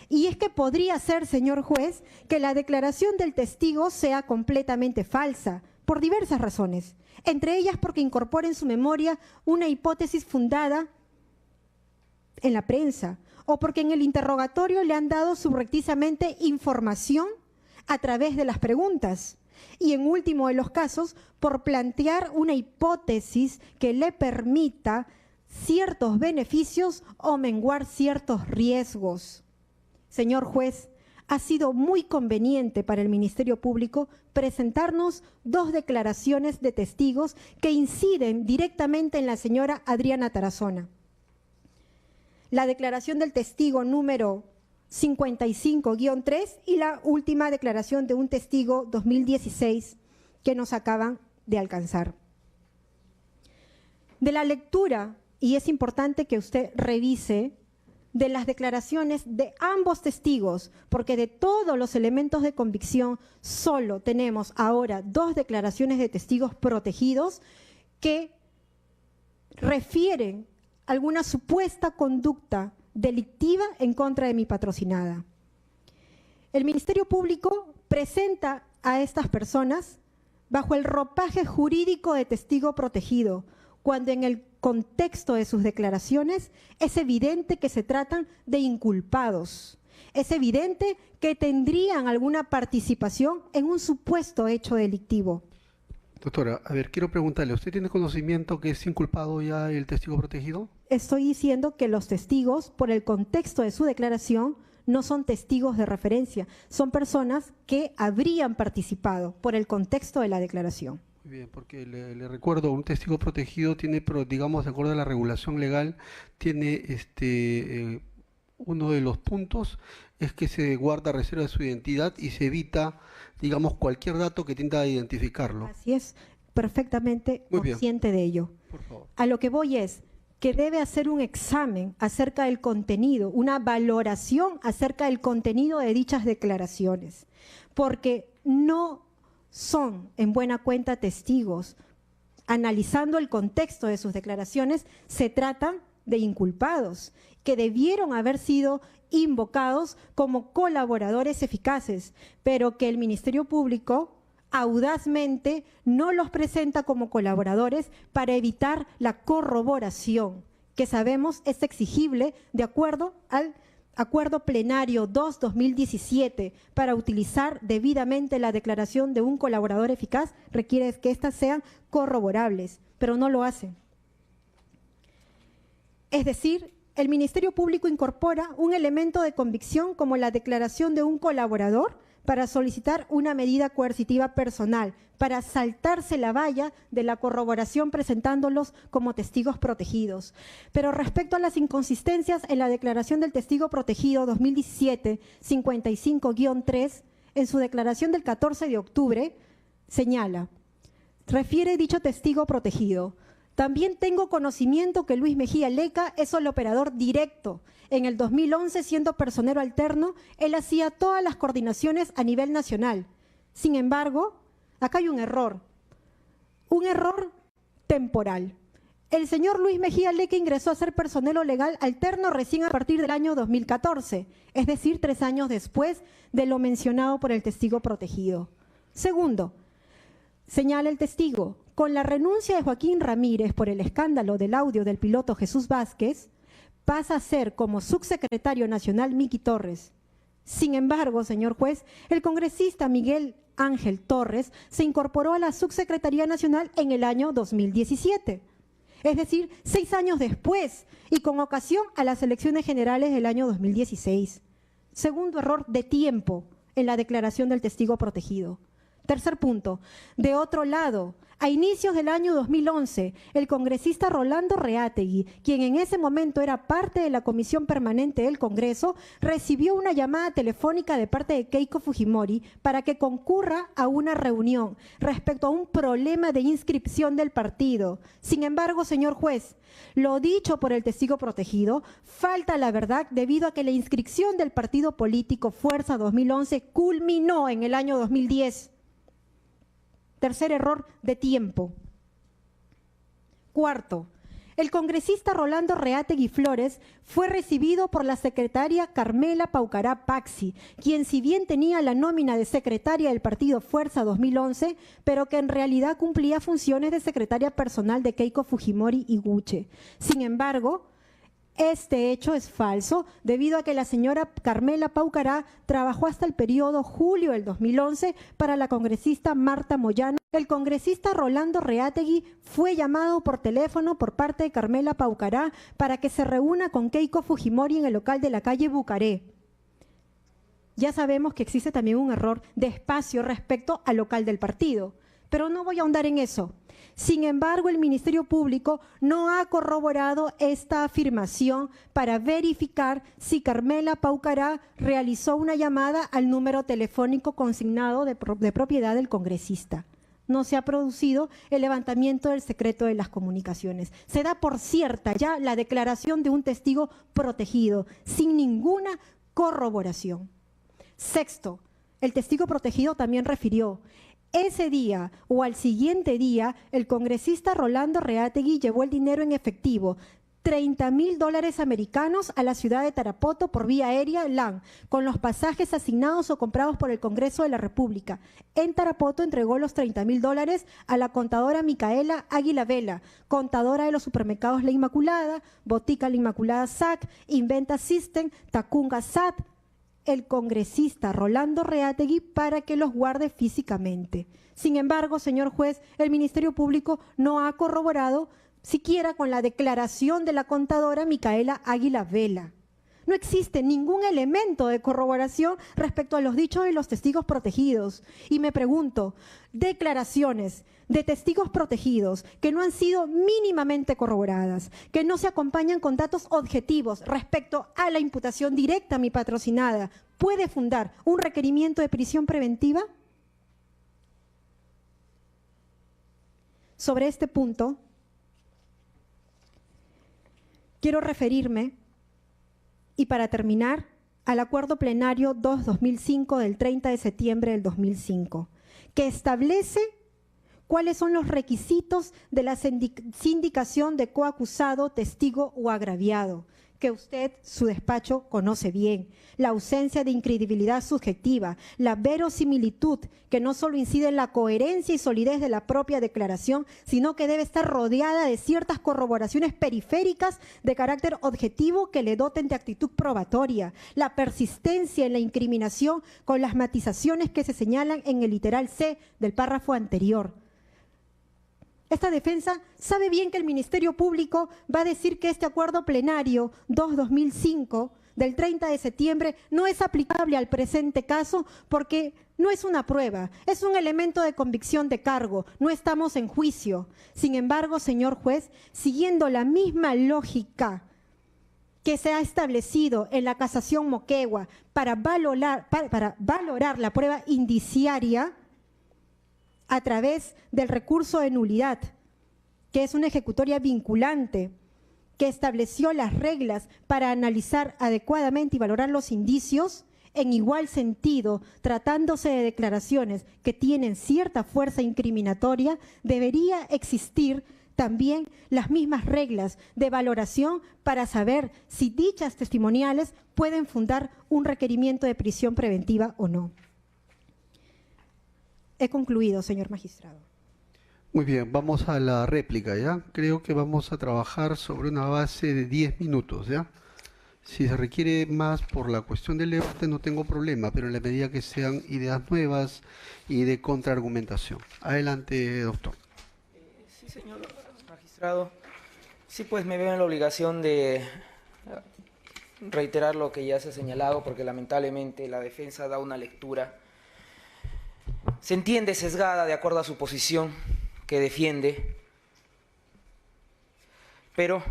Y es que podría ser, señor juez, que la declaración del testigo sea completamente falsa, por diversas razones, entre ellas porque incorpora en su memoria una hipótesis fundada en la prensa, o porque en el interrogatorio le han dado subrepticiamente información a través de las preguntas, y en último de los casos, por plantear una hipótesis que le permita ciertos beneficios o menguar ciertos riesgos. Señor juez, ha sido muy conveniente para el Ministerio Público presentarnos dos declaraciones de testigos que inciden directamente en la señora Adriana Tarazona. La declaración del testigo número 55-3 y la última declaración de un testigo 2016 que nos acaban de alcanzar. De la lectura, y es importante que usted revise de las declaraciones de ambos testigos, porque de todos los elementos de convicción solo tenemos ahora 2 declaraciones de testigos protegidos que refieren alguna supuesta conducta delictiva en contra de mi patrocinada. El Ministerio Público presenta a estas personas bajo el ropaje jurídico de testigo protegido, cuando en el contexto de sus declaraciones es evidente que se tratan de inculpados. Es evidente que tendrían alguna participación en un supuesto hecho delictivo. Doctora, a ver, quiero preguntarle, ¿usted tiene conocimiento que es inculpado ya el testigo protegido? Estoy diciendo que los testigos, por el contexto de su declaración, no son testigos de referencia, son personas que habrían participado por el contexto de la declaración. Muy bien, porque le recuerdo, un testigo protegido tiene, pero digamos, de acuerdo a la regulación legal, tiene uno de los puntos es que se guarda reserva de su identidad y se evita, digamos, cualquier dato que tienda a identificarlo. Así es, perfectamente consciente de ello. Por favor. A lo que voy es que debe hacer un examen acerca del contenido, una valoración acerca del contenido de dichas declaraciones, porque no son en buena cuenta testigos. Analizando el contexto de sus declaraciones, se tratan de inculpados que debieron haber sido invocados como colaboradores eficaces, pero que el Ministerio Público audazmente no los presenta como colaboradores para evitar la corroboración, que sabemos es exigible de acuerdo al Acuerdo Plenario 2/2017 para utilizar debidamente la declaración de un colaborador eficaz, requiere que éstas sean corroborables, pero no lo hacen. Es decir, el Ministerio Público incorpora un elemento de convicción como la declaración de un colaborador para solicitar una medida coercitiva personal, para saltarse la valla de la corroboración presentándolos como testigos protegidos. Pero respecto a las inconsistencias en la declaración del testigo protegido 2017-55-3, en su declaración del 14 de octubre, señala, refiere dicho testigo protegido: también tengo conocimiento que Luis Mejía Leca es el operador directo. En el 2011, siendo personero alterno, él hacía todas las coordinaciones a nivel nacional. Sin embargo, acá hay un error temporal. El señor Luis Mejía Leca ingresó a ser personero legal alterno recién a partir del año 2014, es decir, 3 años después de lo mencionado por el testigo protegido. Segundo, señala el testigo, con la renuncia de Joaquín Ramírez por el escándalo del audio del piloto Jesús Vázquez, pasa a ser como subsecretario nacional Miki Torres. Sin embargo, señor juez, el congresista Miguel Ángel Torres se incorporó a la subsecretaría nacional en el año 2017, es decir, 6 años después y con ocasión a las elecciones generales del año 2016. Segundo error de tiempo en la declaración del testigo protegido. Tercer punto, de otro lado, a inicios del año 2011, el congresista Rolando Reátegui, quien en ese momento era parte de la Comisión Permanente del Congreso, recibió una llamada telefónica de parte de Keiko Fujimori para que concurra a una reunión respecto a un problema de inscripción del partido. Sin embargo, señor juez, lo dicho por el testigo protegido falta la verdad debido a que la inscripción del partido político Fuerza 2011 culminó en el año 2010. Tercer error de tiempo. Cuarto, el congresista Rolando Reátegui Flores fue recibido por la secretaria Carmela Paucará Paxi, quien si bien tenía la nómina de secretaria del partido Fuerza 2011, pero que en realidad cumplía funciones de secretaria personal de Keiko Fujimori y Guche. Sin embargo, este hecho es falso debido a que la señora Carmela Paucará trabajó hasta el periodo julio del 2011 para la congresista Marta Moyano. El congresista Rolando Reátegui fue llamado por teléfono por parte de Carmela Paucará para que se reúna con Keiko Fujimori en el local de la calle Bucaré. Ya sabemos que existe también un error de espacio respecto al local del partido, pero no voy a ahondar en eso. Sin embargo, el Ministerio Público no ha corroborado esta afirmación para verificar si Carmela Paucará realizó una llamada al número telefónico consignado de propiedad del congresista. no se ha producido el levantamiento del secreto de las comunicaciones. Se da por cierta ya la declaración de un testigo protegido, sin ninguna corroboración. Sexto, el testigo protegido también refirió: ese día o al siguiente día, el congresista Rolando Reategui llevó el dinero en efectivo, $30.000 americanos, a la ciudad de Tarapoto por vía aérea LAN, con los pasajes asignados o comprados por el Congreso de la República. En Tarapoto entregó los $30.000 a la contadora Micaela Águila Vela, contadora de los supermercados La Inmaculada, Botica La Inmaculada SAC, Inventa System, Tacunga SAT, el congresista Rolando Reategui, para que los guarde físicamente. Sin embargo, señor juez, el Ministerio Público no ha corroborado siquiera con la declaración de la contadora Micaela Águila Vela. No existe ningún elemento de corroboración respecto a los dichos de los testigos protegidos. Y me pregunto, declaraciones de testigos protegidos que no han sido mínimamente corroboradas, que no se acompañan con datos objetivos respecto a la imputación directa a mi patrocinada, ¿puede fundar un requerimiento de prisión preventiva? Sobre este punto, quiero referirme, y para terminar, al Acuerdo Plenario 2-2005 del 30 de septiembre del 2005, que establece cuáles son los requisitos de la sindicación de coacusado, testigo o agraviado, que usted, su despacho, conoce bien. La ausencia de incredibilidad subjetiva, la verosimilitud, que no solo incide en la coherencia y solidez de la propia declaración, sino que debe estar rodeada de ciertas corroboraciones periféricas de carácter objetivo que le doten de actitud probatoria. La persistencia en la incriminación con las matizaciones que se señalan en el literal C del párrafo anterior. Esta defensa sabe bien que el Ministerio Público va a decir que este acuerdo plenario 2-2005 del 30 de septiembre no es aplicable al presente caso porque no es una prueba, es un elemento de convicción de cargo, no estamos en juicio. Sin embargo, señor juez, siguiendo la misma lógica que se ha establecido en la casación Moquegua para valorar la prueba indiciaria, a través del recurso de nulidad, que es una ejecutoria vinculante, que estableció las reglas para analizar adecuadamente y valorar los indicios, en igual sentido, tratándose de declaraciones que tienen cierta fuerza incriminatoria, debería existir también las mismas reglas de valoración para saber si dichas testimoniales pueden fundar un requerimiento de prisión preventiva o no. He concluido, señor magistrado. Muy bien, vamos a la réplica, ¿ya? Creo que vamos a trabajar sobre una base de 10 minutos, ¿ya? Si se requiere más por la cuestión del debate no tengo problema, pero en la medida que sean ideas nuevas y de contraargumentación. Adelante, doctor. Sí, señor magistrado. Sí, pues me veo en la obligación de reiterar lo que ya se ha señalado, porque lamentablemente la defensa da una lectura, se entiende sesgada de acuerdo a su posición que defiende, pero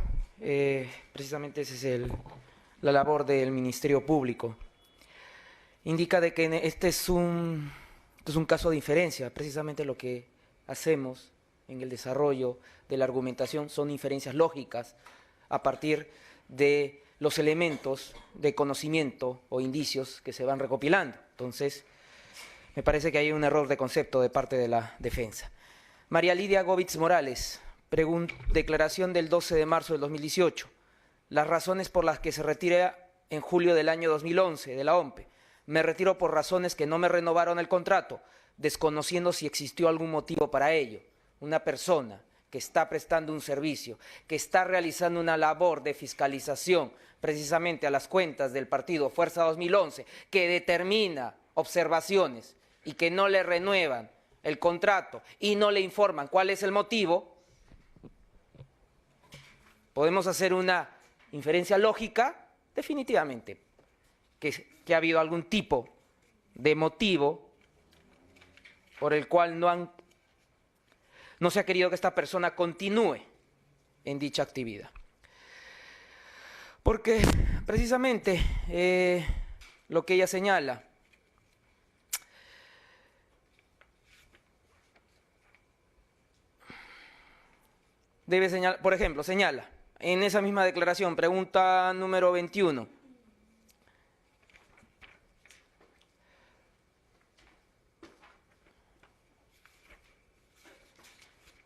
precisamente esa es la labor del Ministerio Público. Indica de que este es un caso de inferencia, precisamente lo que hacemos en el desarrollo de la argumentación son inferencias lógicas a partir de los elementos de conocimiento o indicios que se van recopilando. Entonces, me parece que hay un error de concepto de parte de la defensa. María Lidia Gómez Morales, declaración del 12 de marzo del 2018. Las razones por las que se retira en julio del año 2011 de la OMPE. Me retiro por razones que no me renovaron el contrato, desconociendo si existió algún motivo para ello. Una persona que está prestando un servicio, que está realizando una labor de fiscalización precisamente a las cuentas del partido Fuerza 2011, que determina observaciones y que no le renuevan el contrato y no le informan cuál es el motivo, podemos hacer una inferencia lógica, definitivamente, que ha habido algún tipo de motivo por el cual no se ha querido que esta persona continúe en dicha actividad. Porque precisamente lo que ella señala, debe señalar, por ejemplo, señala en esa misma declaración, pregunta número 21.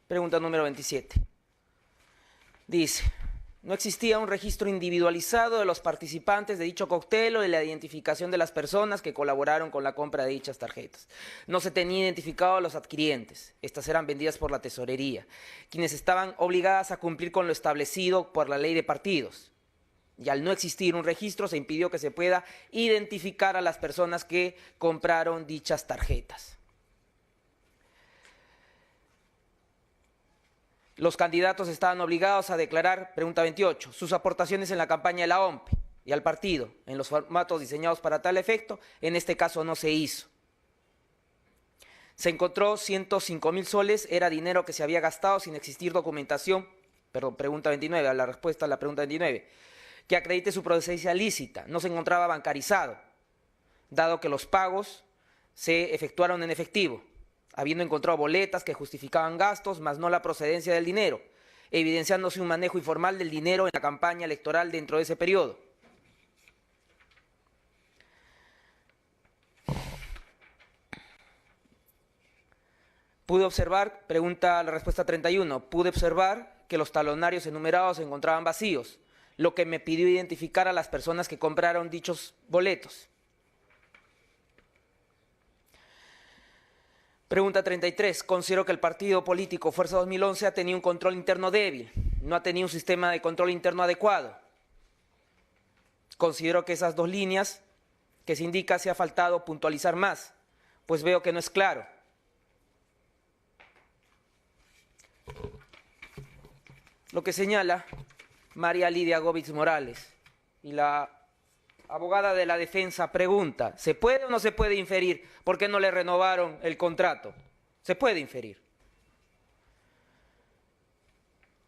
Pregunta número 27. Dice, no existía un registro individualizado de los participantes de dicho cóctel o de la identificación de las personas que colaboraron con la compra de dichas tarjetas. No se tenía identificado a los adquirientes. Estas eran vendidas por la tesorería, quienes estaban obligadas a cumplir con lo establecido por la ley de partidos. Y al no existir un registro, se impidió que se pueda identificar a las personas que compraron dichas tarjetas. Los candidatos estaban obligados a declarar, pregunta 28, sus aportaciones en la campaña de la OMP y al partido, en los formatos diseñados para tal efecto. En este caso no se hizo. Se encontró 105.000 soles, era dinero que se había gastado sin existir documentación, perdón, pregunta 29, a la respuesta a la pregunta 29, que acredite su procedencia lícita. No se encontraba bancarizado, dado que los pagos se efectuaron en efectivo, habiendo encontrado boletas que justificaban gastos, mas no la procedencia del dinero, evidenciándose un manejo informal del dinero en la campaña electoral dentro de ese periodo. Pude observar, pregunta la respuesta 31, pude observar que los talonarios enumerados se encontraban vacíos, lo que me pidió identificar a las personas que compraron dichos boletos. Pregunta 33. Considero que el partido político Fuerza 2011 ha tenido un control interno débil, no ha tenido un sistema de control interno adecuado. Considero que esas dos líneas que se indica se ha faltado puntualizar más, pues veo que no es claro. Lo que señala María Lidia Gómez Morales y la abogada de la defensa pregunta, ¿se puede o no se puede inferir por qué no le renovaron el contrato? Se puede inferir.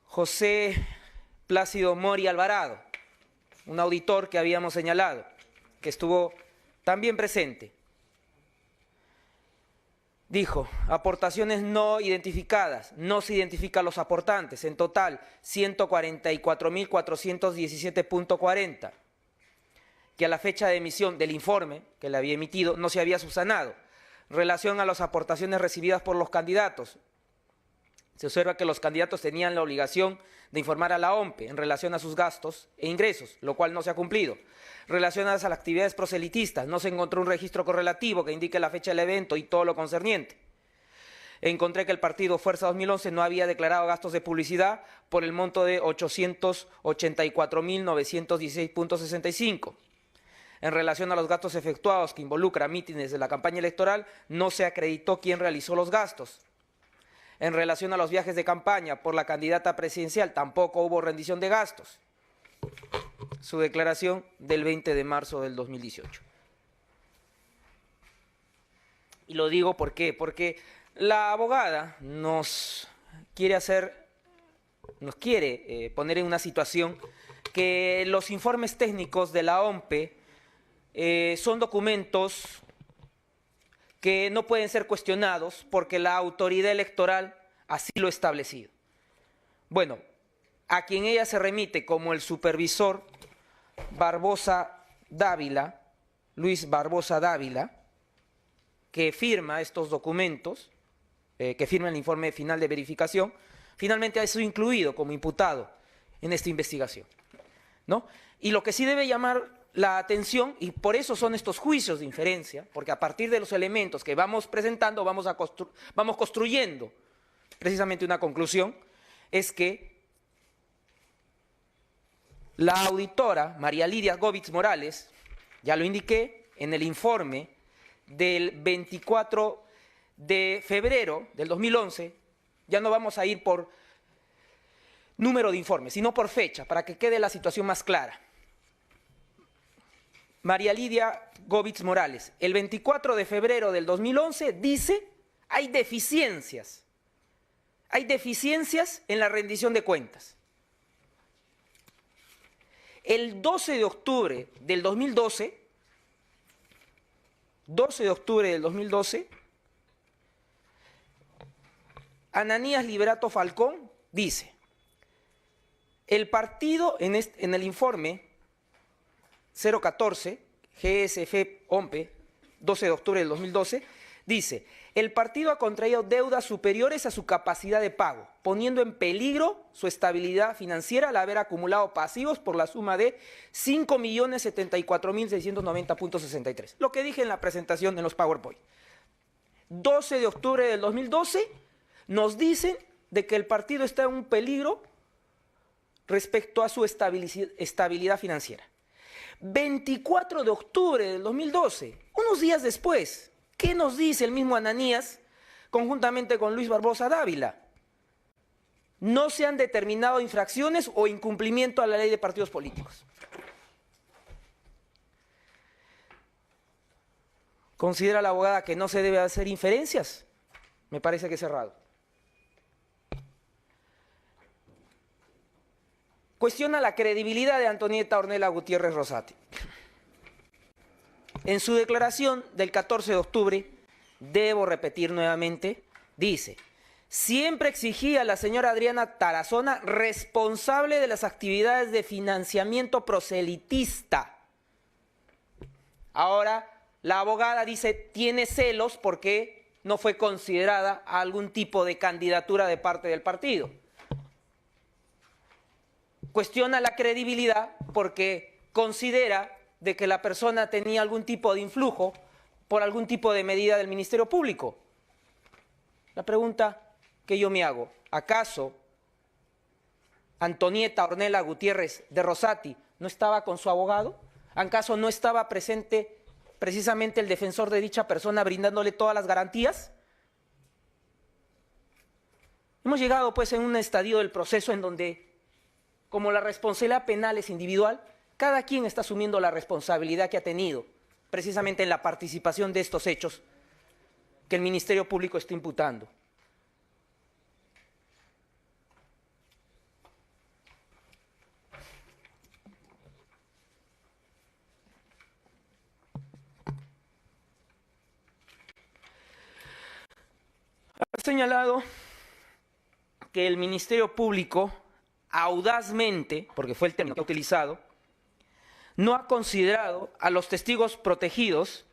José Plácido Mori Alvarado, un auditor que habíamos señalado, que estuvo también presente, dijo, aportaciones no identificadas, no se identifican los aportantes, en total 144.417.40. que a la fecha de emisión del informe que le había emitido no se había subsanado. En relación a las aportaciones recibidas por los candidatos, se observa que los candidatos tenían la obligación de informar a la OMP en relación a sus gastos e ingresos, lo cual no se ha cumplido. Relacionadas a las actividades proselitistas, no se encontró un registro correlativo que indique la fecha del evento y todo lo concerniente. Encontré que el partido Fuerza 2011 no había declarado gastos de publicidad por el monto de 884.916.65. En relación a los gastos efectuados que involucran mítines de la campaña electoral, no se acreditó quién realizó los gastos. En relación a los viajes de campaña por la candidata presidencial, tampoco hubo rendición de gastos. Su declaración del 20 de marzo del 2018. Y lo digo ¿por qué? Porque la abogada nos quiere poner en una situación que los informes técnicos de la OMP son documentos que no pueden ser cuestionados porque la autoridad electoral así lo ha establecido. Bueno, a quien ella se remite como el supervisor Barbosa Dávila, Luis Barbosa Dávila, que firma estos documentos, que firma el informe final de verificación, finalmente ha sido incluido como imputado en esta investigación, ¿no? Y lo que sí debe llamar la atención, y por eso son estos juicios de inferencia, porque a partir de los elementos que vamos presentando, vamos construyendo precisamente una conclusión, es que la auditora María Lidia Gómez Morales, ya lo indiqué, en el informe del 24 de febrero del 2011, ya no vamos a ir por número de informes, sino por fecha, para que quede la situación más clara. María Lidia Gómez Morales, el 24 de febrero del 2011, dice, hay deficiencias en la rendición de cuentas. El 12 de octubre del 2012, Ananías Liberato Falcón dice, el partido en el informe 014, GSF-OMPE, 12 de octubre del 2012, dice, el partido ha contraído deudas superiores a su capacidad de pago, poniendo en peligro su estabilidad financiera al haber acumulado pasivos por la suma de 5.074.690.63. Lo que dije en la presentación en los PowerPoint. 12 de octubre del 2012 nos dicen de que el partido está en un peligro respecto a su estabilidad financiera. 24 de octubre del 2012, unos días después, ¿qué nos dice el mismo Ananías conjuntamente con Luis Barbosa Dávila? No se han determinado infracciones o incumplimiento a la ley de partidos políticos. ¿Considera la abogada que no se debe hacer inferencias? Me parece que es cerrado. Cuestiona la credibilidad de Antonieta Ornella Gutiérrez Rosati. En su declaración del 14 de octubre, debo repetir nuevamente, dice, siempre exigí a la señora Adriana Tarazona responsable de las actividades de financiamiento proselitista. Ahora, la abogada dice, tiene celos porque no fue considerada algún tipo de candidatura de parte del partido. Cuestiona la credibilidad porque considera de que la persona tenía algún tipo de influjo por algún tipo de medida del Ministerio Público. La pregunta que yo me hago, ¿acaso Antonieta Ornella Gutiérrez de Rosati no estaba con su abogado? ¿Acaso no estaba presente precisamente el defensor de dicha persona brindándole todas las garantías? Hemos llegado pues en un estadio del proceso en donde, como la responsabilidad penal es individual, cada quien está asumiendo la responsabilidad que ha tenido precisamente en la participación de estos hechos que el Ministerio Público está imputando. Ha señalado que el Ministerio Público audazmente, porque fue el término que ha utilizado, no ha considerado a los testigos protegidos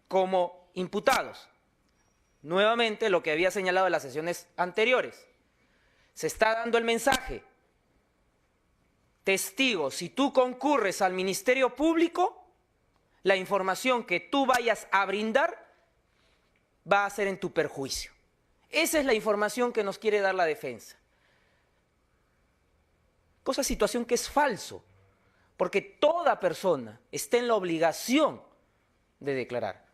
como imputados. Nuevamente, lo que había señalado en las sesiones anteriores. Se está dando el mensaje. Testigo, si tú concurres al Ministerio Público, la información que tú vayas a brindar va a ser en tu perjuicio. Esa es la información que nos quiere dar la defensa. Cosa, situación que es falso, porque toda persona está en la obligación de declarar.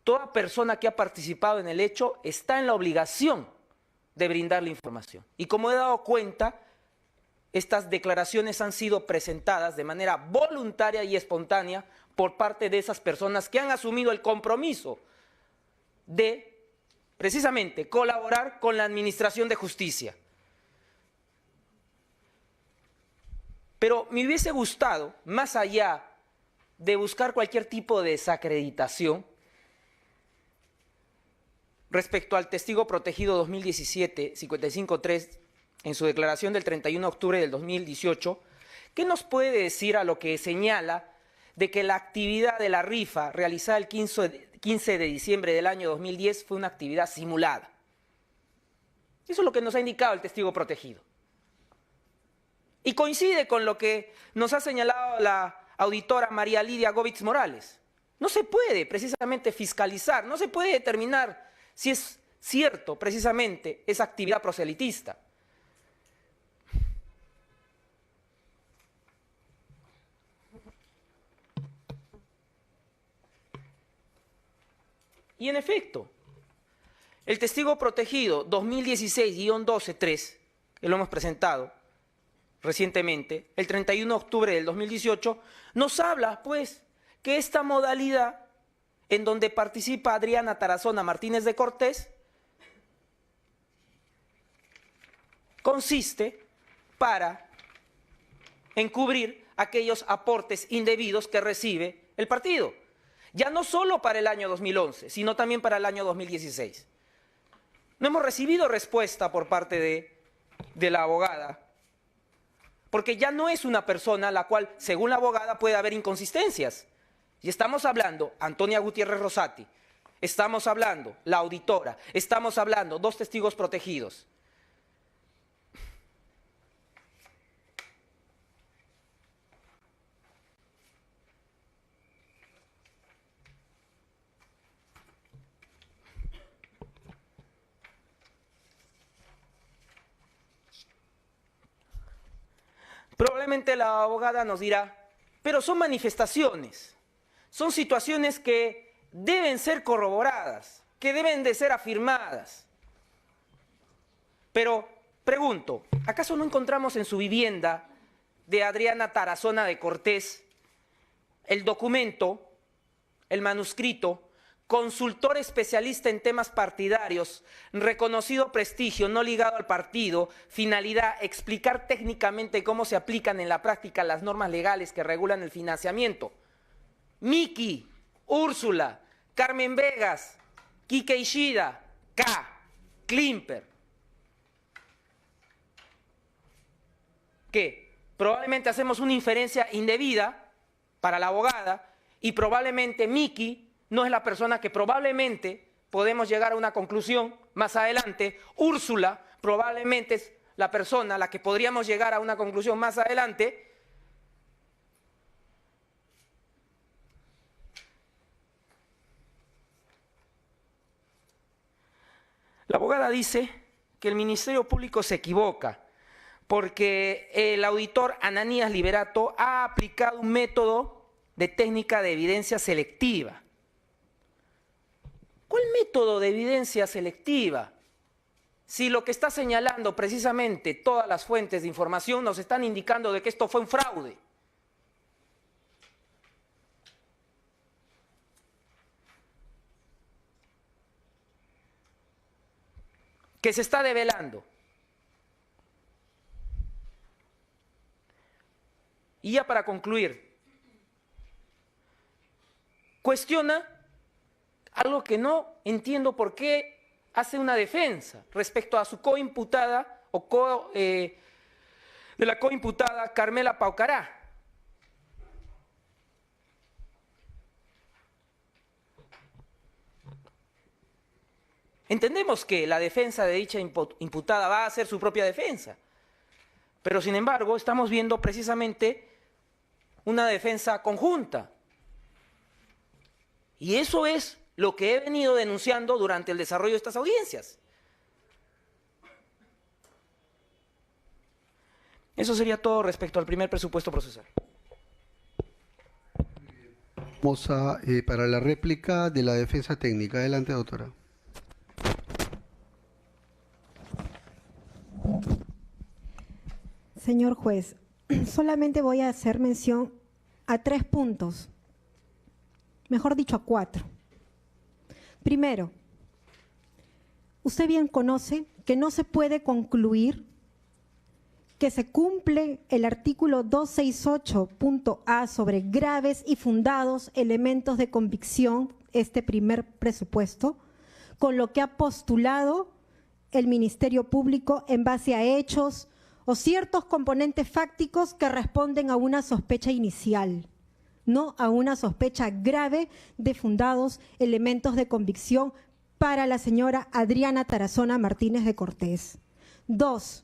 Toda persona que ha participado en el hecho está en la obligación de brindar la información. Y como he dado cuenta, estas declaraciones han sido presentadas de manera voluntaria y espontánea por parte de esas personas que han asumido el compromiso de, precisamente, colaborar con la administración de justicia. Pero me hubiese gustado, más allá de buscar cualquier tipo de desacreditación, respecto al testigo protegido 2017, 55.3, en su declaración del 31 de octubre del 2018, ¿qué nos puede decir a lo que señala de que la actividad de la rifa realizada el 15 de diciembre del año 2010 fue una actividad simulada? Eso es lo que nos ha indicado el testigo protegido. Y coincide con lo que nos ha señalado la auditora María Lidia Gómez Morales. No se puede precisamente fiscalizar, no se puede determinar si es cierto precisamente esa actividad proselitista. Y en efecto, el testigo protegido 2016-12-3, que lo hemos presentado recientemente, el 31 de octubre del 2018, nos habla, pues, que esta modalidad en donde participa Adriana Tarazona Martínez de Cortés consiste para encubrir aquellos aportes indebidos que recibe el partido, ya no solo para el año 2011, sino también para el año 2016. No hemos recibido respuesta por parte de la abogada porque ya no es una persona a la cual, según la abogada, puede haber inconsistencias. Y estamos hablando, Antonia Gutiérrez Rosati, estamos hablando, la auditora, estamos hablando, 2 testigos protegidos. Probablemente la abogada nos dirá, pero son manifestaciones, son situaciones que deben ser corroboradas, que deben de ser afirmadas. Pero pregunto, ¿acaso no encontramos en su vivienda de Adriana Tarazona de Cortés el documento, el manuscrito, consultor especialista en temas partidarios, reconocido prestigio, no ligado al partido, finalidad, explicar técnicamente cómo se aplican en la práctica las normas legales que regulan el financiamiento? Miki, Úrsula, Carmen Vegas, Quique Ishida, K, Klimper. ¿Qué? Probablemente hacemos una inferencia indebida para la abogada y probablemente Miki no es la persona que probablemente podemos llegar a una conclusión más adelante. Úrsula probablemente es la persona a la que podríamos llegar a una conclusión más adelante. La abogada dice que el Ministerio Público se equivoca porque el auditor Ananías Liberato ha aplicado un método de técnica de evidencia selectiva. ¿Cuál método de evidencia selectiva? Si lo que está señalando precisamente todas las fuentes de información nos están indicando de que esto fue un fraude. Que se está develando. Y ya para concluir, cuestiona algo que no entiendo por qué hace una defensa respecto a su coimputada o de la coimputada Carmela Paucará. Entendemos que la defensa de dicha imputada va a hacer su propia defensa, pero sin embargo estamos viendo precisamente una defensa conjunta. Y eso es lo que he venido denunciando durante el desarrollo de estas audiencias. Eso sería todo respecto al primer presupuesto procesal. Vamos a, para la réplica de la defensa técnica. Adelante, doctora. Señor juez, solamente voy a hacer mención a 3 puntos, mejor dicho a 4. Primero, usted bien conoce que no se puede concluir que se cumple el artículo 268.a sobre graves y fundados elementos de convicción, este primer presupuesto, con lo que ha postulado el Ministerio Público en base a hechos o ciertos componentes fácticos que responden a una sospecha inicial, no a una sospecha grave de fundados elementos de convicción para la señora Adriana Tarazona Martínez de Cortés. 2.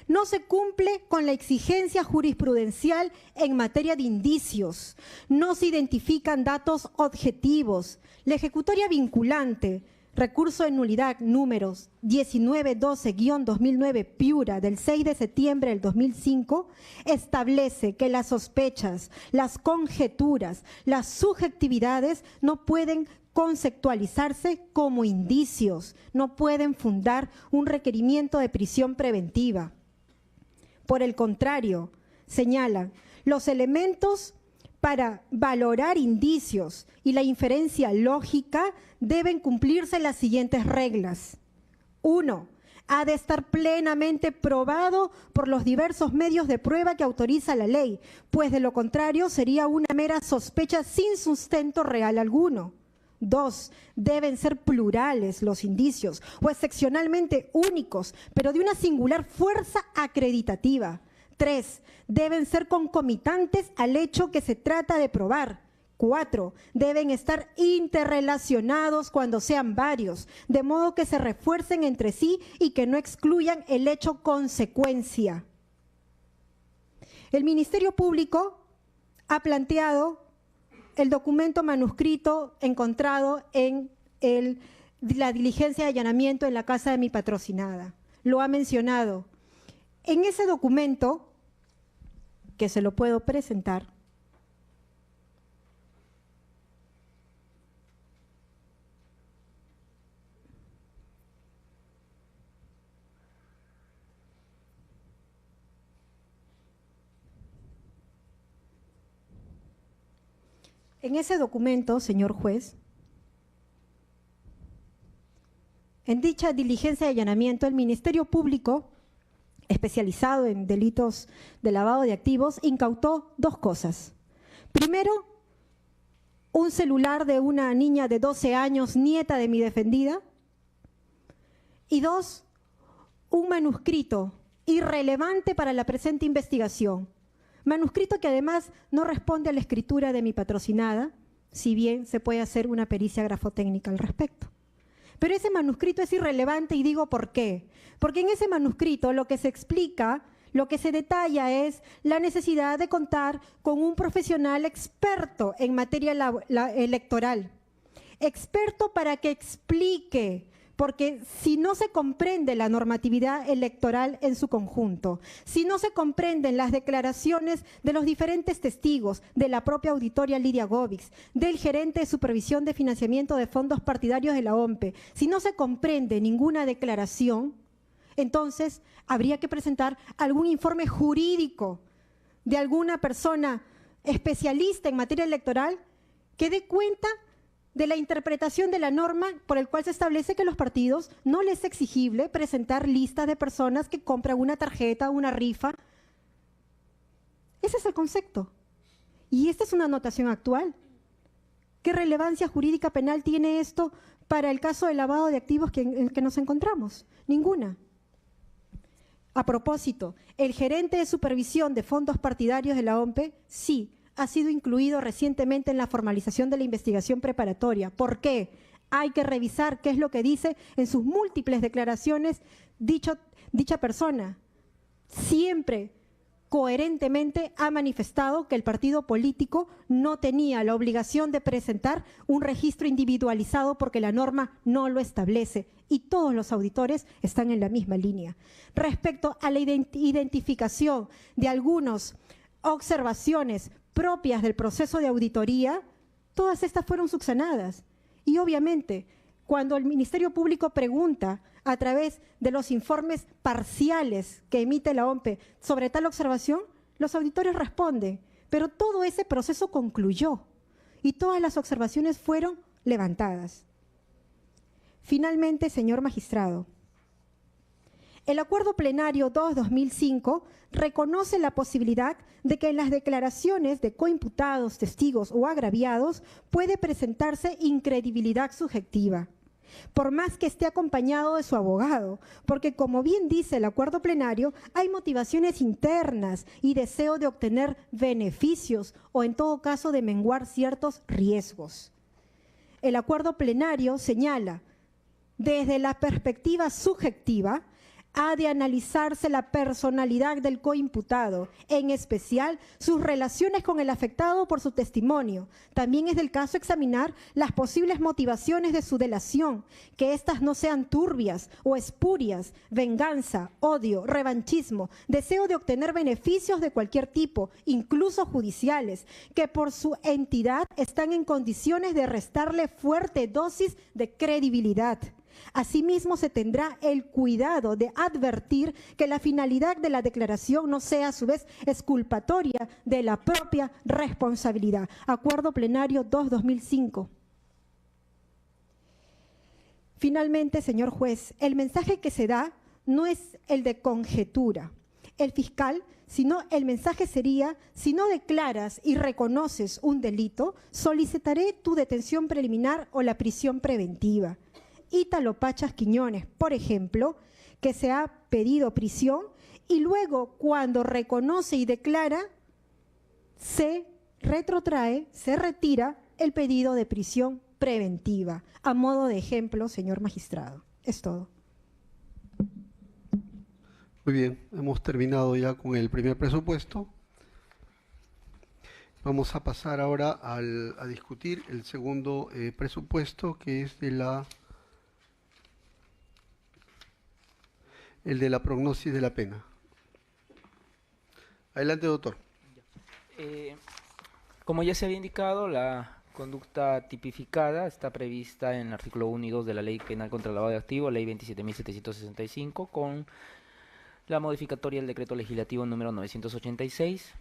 No se cumple con la exigencia jurisprudencial en materia de indicios. No se identifican datos objetivos. La ejecutoria vinculante, recurso de nulidad números 1912-2009 Piura del 6 de septiembre del 2005, establece que las sospechas, las conjeturas, las subjetividades no pueden conceptualizarse como indicios, no pueden fundar un requerimiento de prisión preventiva. Por el contrario, señalan, los elementos para valorar indicios y la inferencia lógica deben cumplirse las siguientes reglas. 1. Ha de estar plenamente probado por los diversos medios de prueba que autoriza la ley, pues de lo contrario sería una mera sospecha sin sustento real alguno. 2. Deben ser plurales los indicios o excepcionalmente únicos, pero de una singular fuerza acreditativa. 3, deben ser concomitantes al hecho que se trata de probar. 4, deben estar interrelacionados cuando sean varios, de modo que se refuercen entre sí y que no excluyan el hecho consecuencia. El Ministerio Público ha planteado el documento manuscrito encontrado en la diligencia de allanamiento en la casa de mi patrocinada. Lo ha mencionado. En ese documento, que se lo puedo presentar, señor juez, en dicha diligencia de allanamiento, el Ministerio Público, especializado en delitos de lavado de activos, incautó 2 cosas. Primero, un celular de una niña de 12 años, nieta de mi defendida. Y 2, un manuscrito irrelevante para la presente investigación. Manuscrito que además no responde a la escritura de mi patrocinada, si bien se puede hacer una pericia grafotécnica al respecto. Pero ese manuscrito es irrelevante y digo ¿por qué? Porque en ese manuscrito lo que se explica, lo que se detalla es la necesidad de contar con un profesional experto en materia electoral. Experto para que explique, porque si no se comprende la normatividad electoral en su conjunto, si no se comprenden las declaraciones de los diferentes testigos, de la propia auditoria Lidia Gómez, del gerente de supervisión de financiamiento de fondos partidarios de la OMPE, si no se comprende ninguna declaración, entonces habría que presentar algún informe jurídico de alguna persona especialista en materia electoral que dé cuenta de la interpretación de la norma por el cual se establece que a los partidos no les es exigible presentar listas de personas que compran una tarjeta, una rifa. Ese es el concepto. Y esta es una anotación actual. ¿Qué relevancia jurídica penal tiene esto para el caso de lavado de activos en el que nos encontramos? Ninguna. A propósito, el gerente de supervisión de fondos partidarios de la OMPE, sí, ha sido incluido recientemente en la formalización de la investigación preparatoria. ¿Por qué? Hay que revisar qué es lo que dice en sus múltiples declaraciones dicha persona. Siempre, coherentemente, ha manifestado que el partido político no tenía la obligación de presentar un registro individualizado porque la norma no lo establece y todos los auditores están en la misma línea. Respecto a la identificación de algunas observaciones propias del proceso de auditoría, todas estas fueron subsanadas. Y obviamente, cuando el Ministerio Público pregunta a través de los informes parciales que emite la OMPE sobre tal observación, los auditores responden, pero todo ese proceso concluyó y todas las observaciones fueron levantadas. Finalmente, señor magistrado, el Acuerdo Plenario 2/2005 reconoce la posibilidad de que en las declaraciones de coimputados, testigos o agraviados puede presentarse incredibilidad subjetiva, por más que esté acompañado de su abogado, porque como bien dice el Acuerdo Plenario, hay motivaciones internas y deseo de obtener beneficios o en todo caso de menguar ciertos riesgos. El Acuerdo Plenario señala, desde la perspectiva subjetiva, ha de analizarse la personalidad del coimputado, en especial sus relaciones con el afectado por su testimonio. También es del caso examinar las posibles motivaciones de su delación, que éstas no sean turbias o espurias, venganza, odio, revanchismo, deseo de obtener beneficios de cualquier tipo, incluso judiciales, que por su entidad están en condiciones de restarle fuerte dosis de credibilidad. Asimismo, se tendrá el cuidado de advertir que la finalidad de la declaración no sea a su vez exculpatoria de la propia responsabilidad. Acuerdo Plenario 2/2005. Finalmente, señor juez, el mensaje que se da no es el de conjetura. El fiscal, sino el mensaje sería, si no declaras y reconoces un delito, solicitaré tu detención preliminar o la prisión preventiva. Ítalo Pachas Quiñones, por ejemplo, que se ha pedido prisión y luego cuando reconoce y declara, se retrotrae, se retira el pedido de prisión preventiva. A modo de ejemplo, señor magistrado. Es todo. Muy bien, hemos terminado ya con el primer presupuesto. Vamos a pasar ahora a discutir el segundo presupuesto, que es el de la prognosis de la pena. Adelante, doctor. Como ya se había indicado, la conducta tipificada está prevista en el artículo 1 y 2 de la Ley Penal contra el Lavado de Activos, Ley 27.765, con la modificatoria del Decreto Legislativo número 986,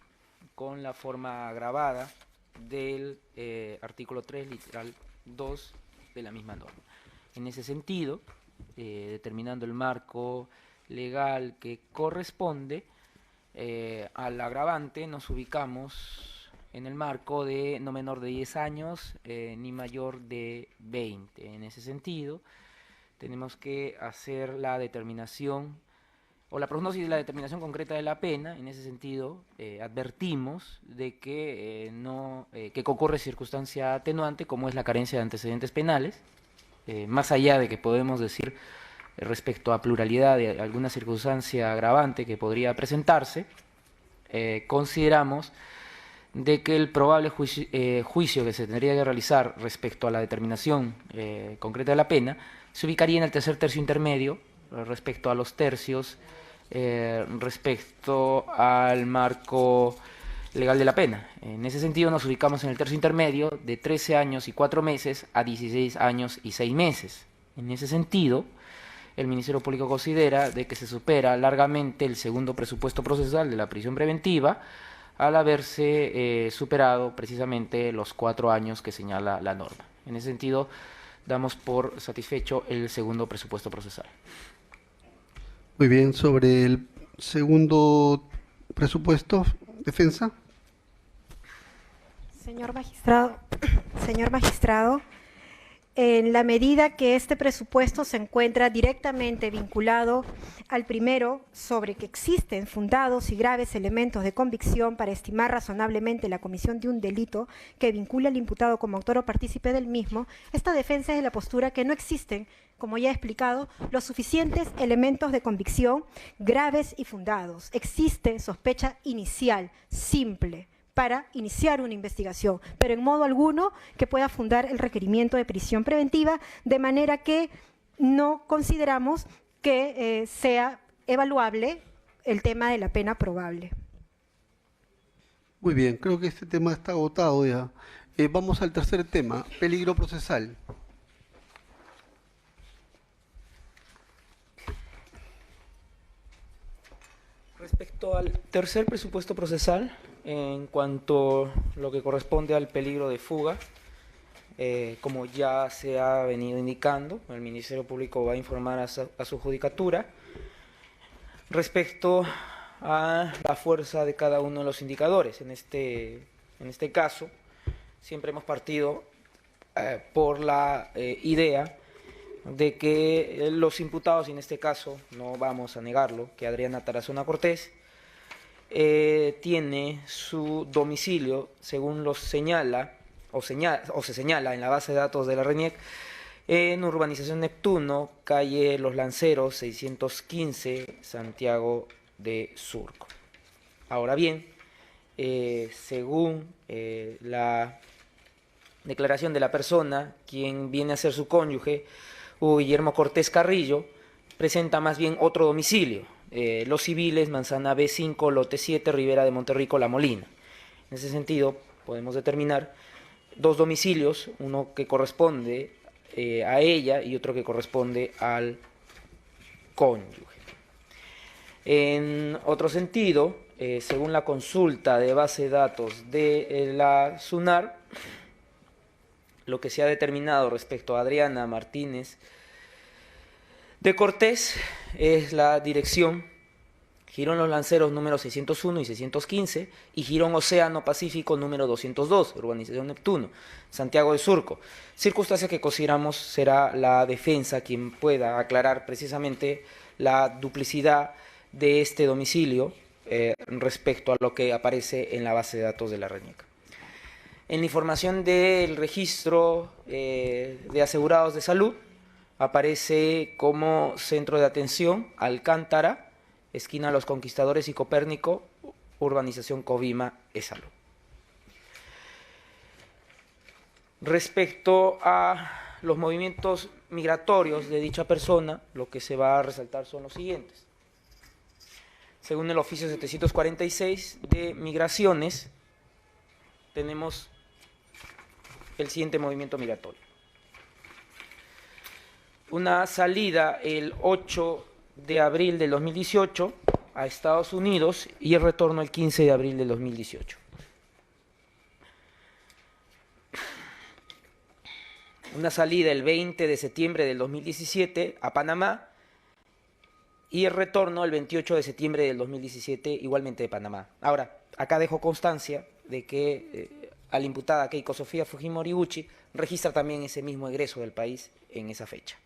con la forma agravada del artículo 3, literal 2 de la misma norma. En ese sentido, determinando el marco legal que corresponde al agravante, nos ubicamos en el marco de no menor de 10 años ni mayor de 20. En ese sentido, tenemos que hacer la determinación o la prognosis de la determinación concreta de la pena. En ese sentido, advertimos de que que concurre circunstancia atenuante, como es la carencia de antecedentes penales, más allá de que podemos decir respecto a pluralidad de alguna circunstancia agravante que podría presentarse, consideramos de que el probable juicio que se tendría que realizar respecto a la determinación concreta de la pena se ubicaría en el tercer tercio intermedio respecto a los tercios, respecto al marco legal de la pena. En ese sentido nos ubicamos en el tercio intermedio de 13 años y 4 meses a 16 años y 6 meses. En ese sentido, el Ministerio Público considera de que se supera largamente el segundo presupuesto procesal de la prisión preventiva al haberse superado precisamente los 4 años que señala la norma. En ese sentido, damos por satisfecho el segundo presupuesto procesal. Muy bien, sobre el segundo presupuesto, defensa. Señor magistrado, en la medida que este presupuesto se encuentra directamente vinculado al primero, sobre que existen fundados y graves elementos de convicción para estimar razonablemente la comisión de un delito que vincula al imputado como autor o partícipe del mismo, esta defensa es de la postura que no existen, como ya he explicado, los suficientes elementos de convicción graves y fundados. Existe sospecha inicial, simple, para iniciar una investigación, pero en modo alguno que pueda fundar el requerimiento de prisión preventiva, de manera que no consideramos que sea evaluable el tema de la pena probable. Muy bien, creo que este tema está agotado ya. Vamos al tercer tema, peligro procesal. Respecto al tercer presupuesto procesal, en cuanto a lo que corresponde al peligro de fuga, como ya se ha venido indicando, el Ministerio Público va a informar a su judicatura respecto a la fuerza de cada uno de los indicadores. En este caso, siempre hemos partido por la idea de que los imputados, y en este caso no vamos a negarlo, que Adriana Tarazona Cortés tiene su domicilio, según lo señala o se señala en la base de datos de la RENIEC, en Urbanización Neptuno, calle Los Lanceros, 615, Santiago de Surco. Ahora bien, según la declaración de la persona, quien viene a ser su cónyuge, Hugo Guillermo Cortés Carrillo, presenta más bien otro domicilio, Los Civiles, Manzana B5, Lote 7, Ribera de Monterrico, La Molina. En ese sentido, podemos determinar dos domicilios, uno que corresponde a ella y otro que corresponde al cónyuge. En otro sentido, según la consulta de base de datos de la SUNAR, lo que se ha determinado respecto a Adriana Martínez de Cortés es la dirección Jirón Los Lanceros número 601 y 615 y Jirón Océano Pacífico número 202, Urbanización Neptuno, Santiago de Surco. Circunstancia que consideramos será la defensa quien pueda aclarar precisamente la duplicidad de este domicilio respecto a lo que aparece en la base de datos de la RENIEC. En la información del registro de asegurados de salud aparece como centro de atención Alcántara, esquina Los Conquistadores y Copérnico, urbanización Covima, Salud. Respecto a los movimientos migratorios de dicha persona, lo que se va a resaltar son los siguientes. Según el oficio 746 de migraciones, tenemos el siguiente movimiento migratorio. Una salida el 8 de abril del 2018 a Estados Unidos y el retorno el 15 de abril del 2018. Una salida el 20 de septiembre del 2017 a Panamá y el retorno el 28 de septiembre del 2017 igualmente de Panamá. Ahora, acá dejo constancia de que a la imputada Keiko Sofía Fujimori Gucci registra también ese mismo egreso del país en esa fecha.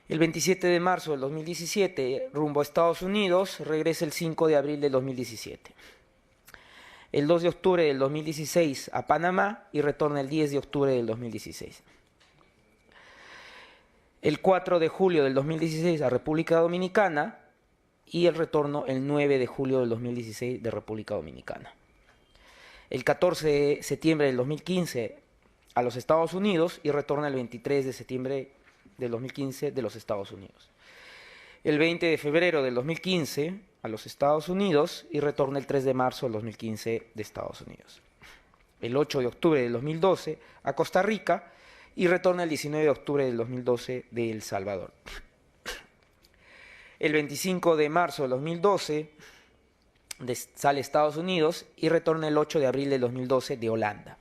El 27 de marzo del 2017, rumbo a Estados Unidos, regresa el 5 de abril del 2017. El 2 de octubre del 2016 a Panamá y retorna el 10 de octubre del 2016. El 4 de julio del 2016 a República Dominicana y el retorno el 9 de julio del 2016 de República Dominicana. El 14 de septiembre del 2015 a los Estados Unidos y retorna el 23 de septiembre del 2015 de los Estados Unidos. El 20 de febrero del 2015 a los Estados Unidos y retorna el 3 de marzo del 2015 de Estados Unidos. El 8 de octubre del 2012 a Costa Rica y retorna el 19 de octubre del 2012 de El Salvador. El 25 de marzo del 2012 sale a Estados Unidos y retorna el 8 de abril del 2012 de Holanda.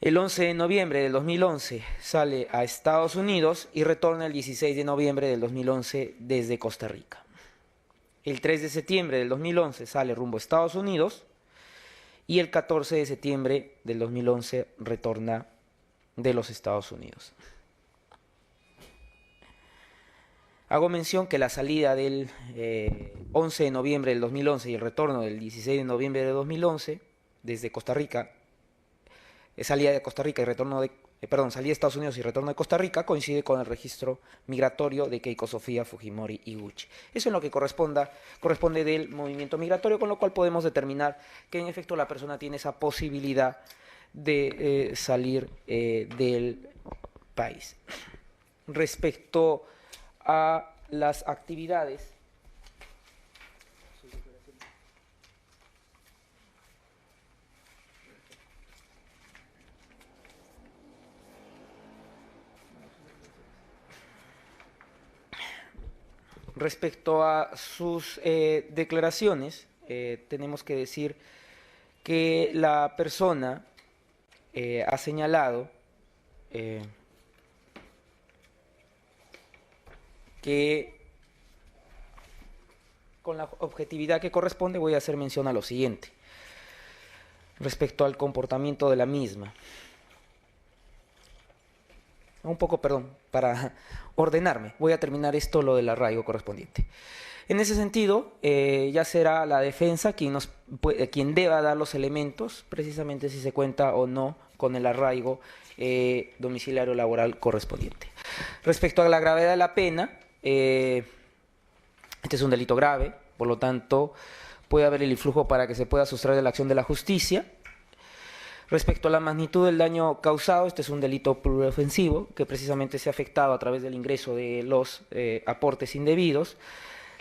El 11 de noviembre del 2011 sale a Estados Unidos y retorna el 16 de noviembre del 2011 desde Costa Rica. El 3 de septiembre del 2011 sale rumbo a Estados Unidos y el 14 de septiembre del 2011 retorna de los Estados Unidos. Hago mención que la salida del 11 de noviembre del 2011 y el retorno del 16 de noviembre de 2011 desde Costa Rica, salida de Costa Rica y retorno de, salida de Estados Unidos y retorno de Costa Rica coincide con el registro migratorio de Keiko Sofía Fujimori Gucci. Eso es lo que corresponde del movimiento migratorio, con lo cual podemos determinar que en efecto la persona tiene esa posibilidad de salir del país. Respecto a las actividades respecto a sus declaraciones, tenemos que decir que la persona ha señalado que con la objetividad que corresponde voy a hacer mención a lo siguiente respecto al comportamiento de la misma. Un poco, perdón, para ordenarme, voy a terminar lo del arraigo correspondiente. En ese sentido, ya será la defensa quien deba dar los elementos, precisamente si se cuenta o no con el arraigo domiciliario laboral correspondiente. Respecto a la gravedad de la pena, este es un delito grave, por lo tanto, puede haber el influjo para que se pueda sustraer de la acción de la justicia. Respecto a la magnitud del daño causado, este es un delito pluriofensivo que precisamente se ha afectado a través del ingreso de los aportes indebidos,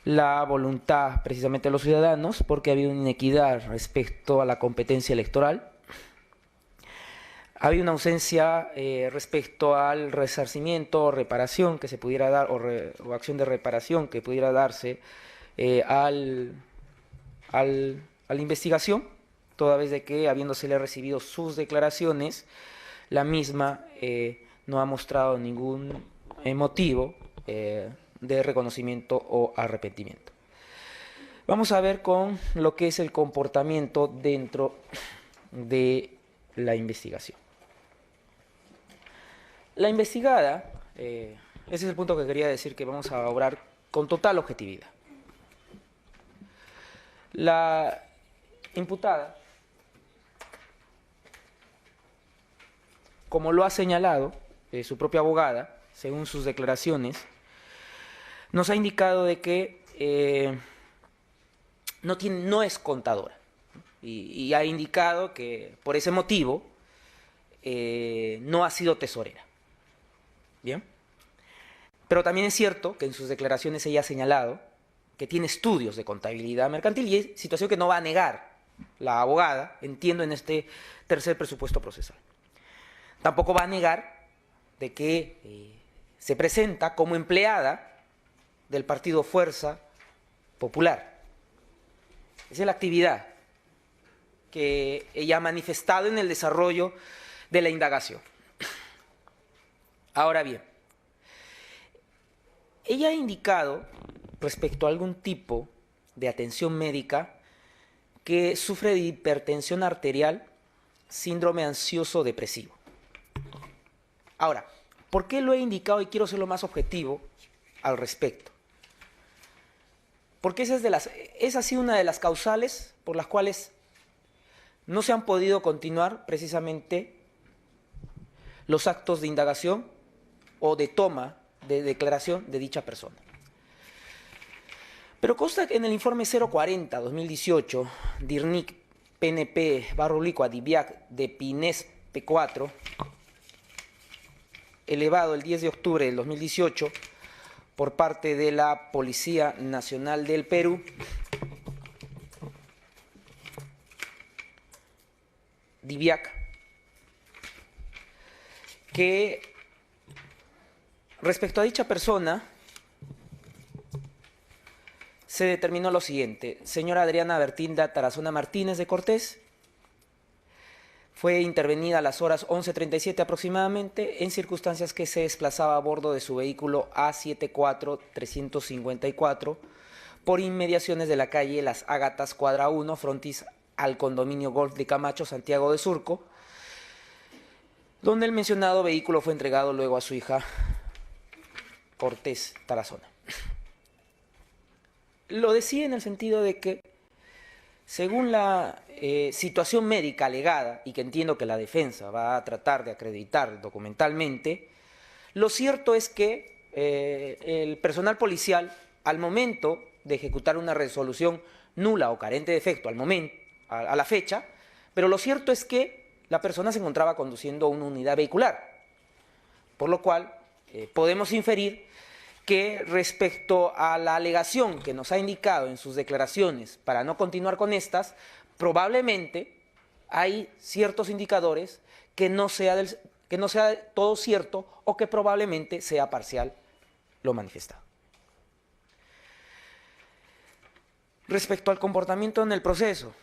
la voluntad precisamente de los ciudadanos, porque ha habido una inequidad respecto a la competencia electoral. Había una ausencia respecto al resarcimiento o reparación que se pudiera dar, o acción de reparación que pudiera darse a la investigación, toda vez de que, habiéndosele recibido sus declaraciones, la misma no ha mostrado ningún motivo de reconocimiento o arrepentimiento. Vamos a ver con lo que es el comportamiento dentro de la investigación. La investigada, Ese es el punto que quería decir, que vamos a obrar con total objetividad. La imputada, como lo ha señalado su propia abogada, según sus declaraciones, nos ha indicado de que no es contadora y ha indicado que por ese motivo no ha sido tesorera. ¿Bien? Pero también es cierto que en sus declaraciones ella ha señalado que tiene estudios de contabilidad mercantil y es situación que no va a negar la abogada, entiendo, en este tercer presupuesto procesal. Tampoco va a negar de que se presenta como empleada del partido Fuerza Popular. Esa es la actividad que ella ha manifestado en el desarrollo de la indagación. Ahora bien, ella ha indicado respecto a algún tipo de atención médica que sufre de hipertensión arterial, síndrome ansioso depresivo. Ahora, ¿por qué lo he indicado y quiero ser lo más objetivo al respecto? Porque esa ha sido una de las causales por las cuales no se han podido continuar precisamente los actos de indagación o de toma de declaración de dicha persona. Pero consta que en el informe 040-2018, DIRNIC PNP Barrulico Adiviac de Pines P4, elevado el 10 de octubre del 2018 por parte de la Policía Nacional del Perú, DIVIAC, que respecto a dicha persona se determinó lo siguiente: señora Adriana Bertinda Tarazona Martínez de Cortés fue intervenida a las horas 11:37 aproximadamente en circunstancias que se desplazaba a bordo de su vehículo A74354 por inmediaciones de la calle Las Ágatas, cuadra 1, frontis al condominio Golf de Camacho, Santiago de Surco, donde el mencionado vehículo fue entregado luego a su hija Cortés Tarazona. Lo decía en el sentido de que, según la situación médica alegada, y que entiendo que la defensa va a tratar de acreditar documentalmente, lo cierto es que el personal policial, al momento de ejecutar una resolución nula o carente de efecto a la fecha, pero lo cierto es que la persona se encontraba conduciendo una unidad vehicular, por lo cual podemos inferir que respecto a la alegación que nos ha indicado en sus declaraciones para no continuar con estas, probablemente hay ciertos indicadores que no sea todo cierto o que probablemente sea parcial lo manifestado. Respecto al comportamiento en el proceso,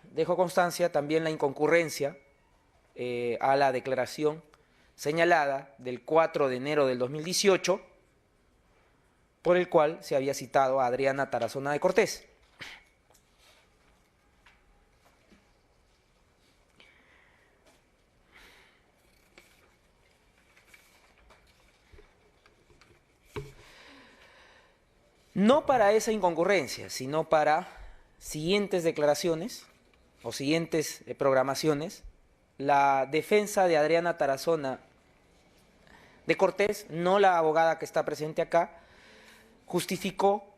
dejo constancia también la inconcurrencia a la declaración señalada del 4 de enero del 2018, por el cual se había citado a Adriana Tarazona de Cortés. No para esa inconcurrencia, sino para siguientes declaraciones o siguientes programaciones, la defensa de Adriana Tarazona de Cortés, no la abogada que está presente acá, justificó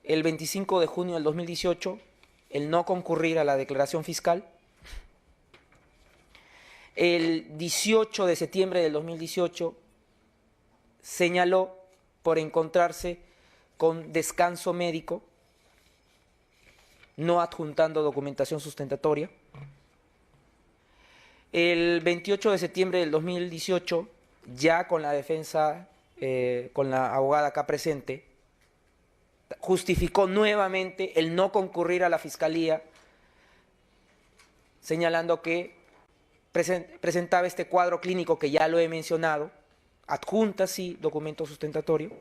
el 25 de junio del 2018 el no concurrir a la declaración fiscal. El 18 de septiembre del 2018 señaló por encontrarse con descanso médico, no adjuntando documentación sustentatoria. El 28 de septiembre del 2018, ya con la defensa, con la abogada acá presente, justificó nuevamente el no concurrir a la fiscalía, señalando que presentaba este cuadro clínico que ya lo he mencionado, adjunta sí documento sustentatorio.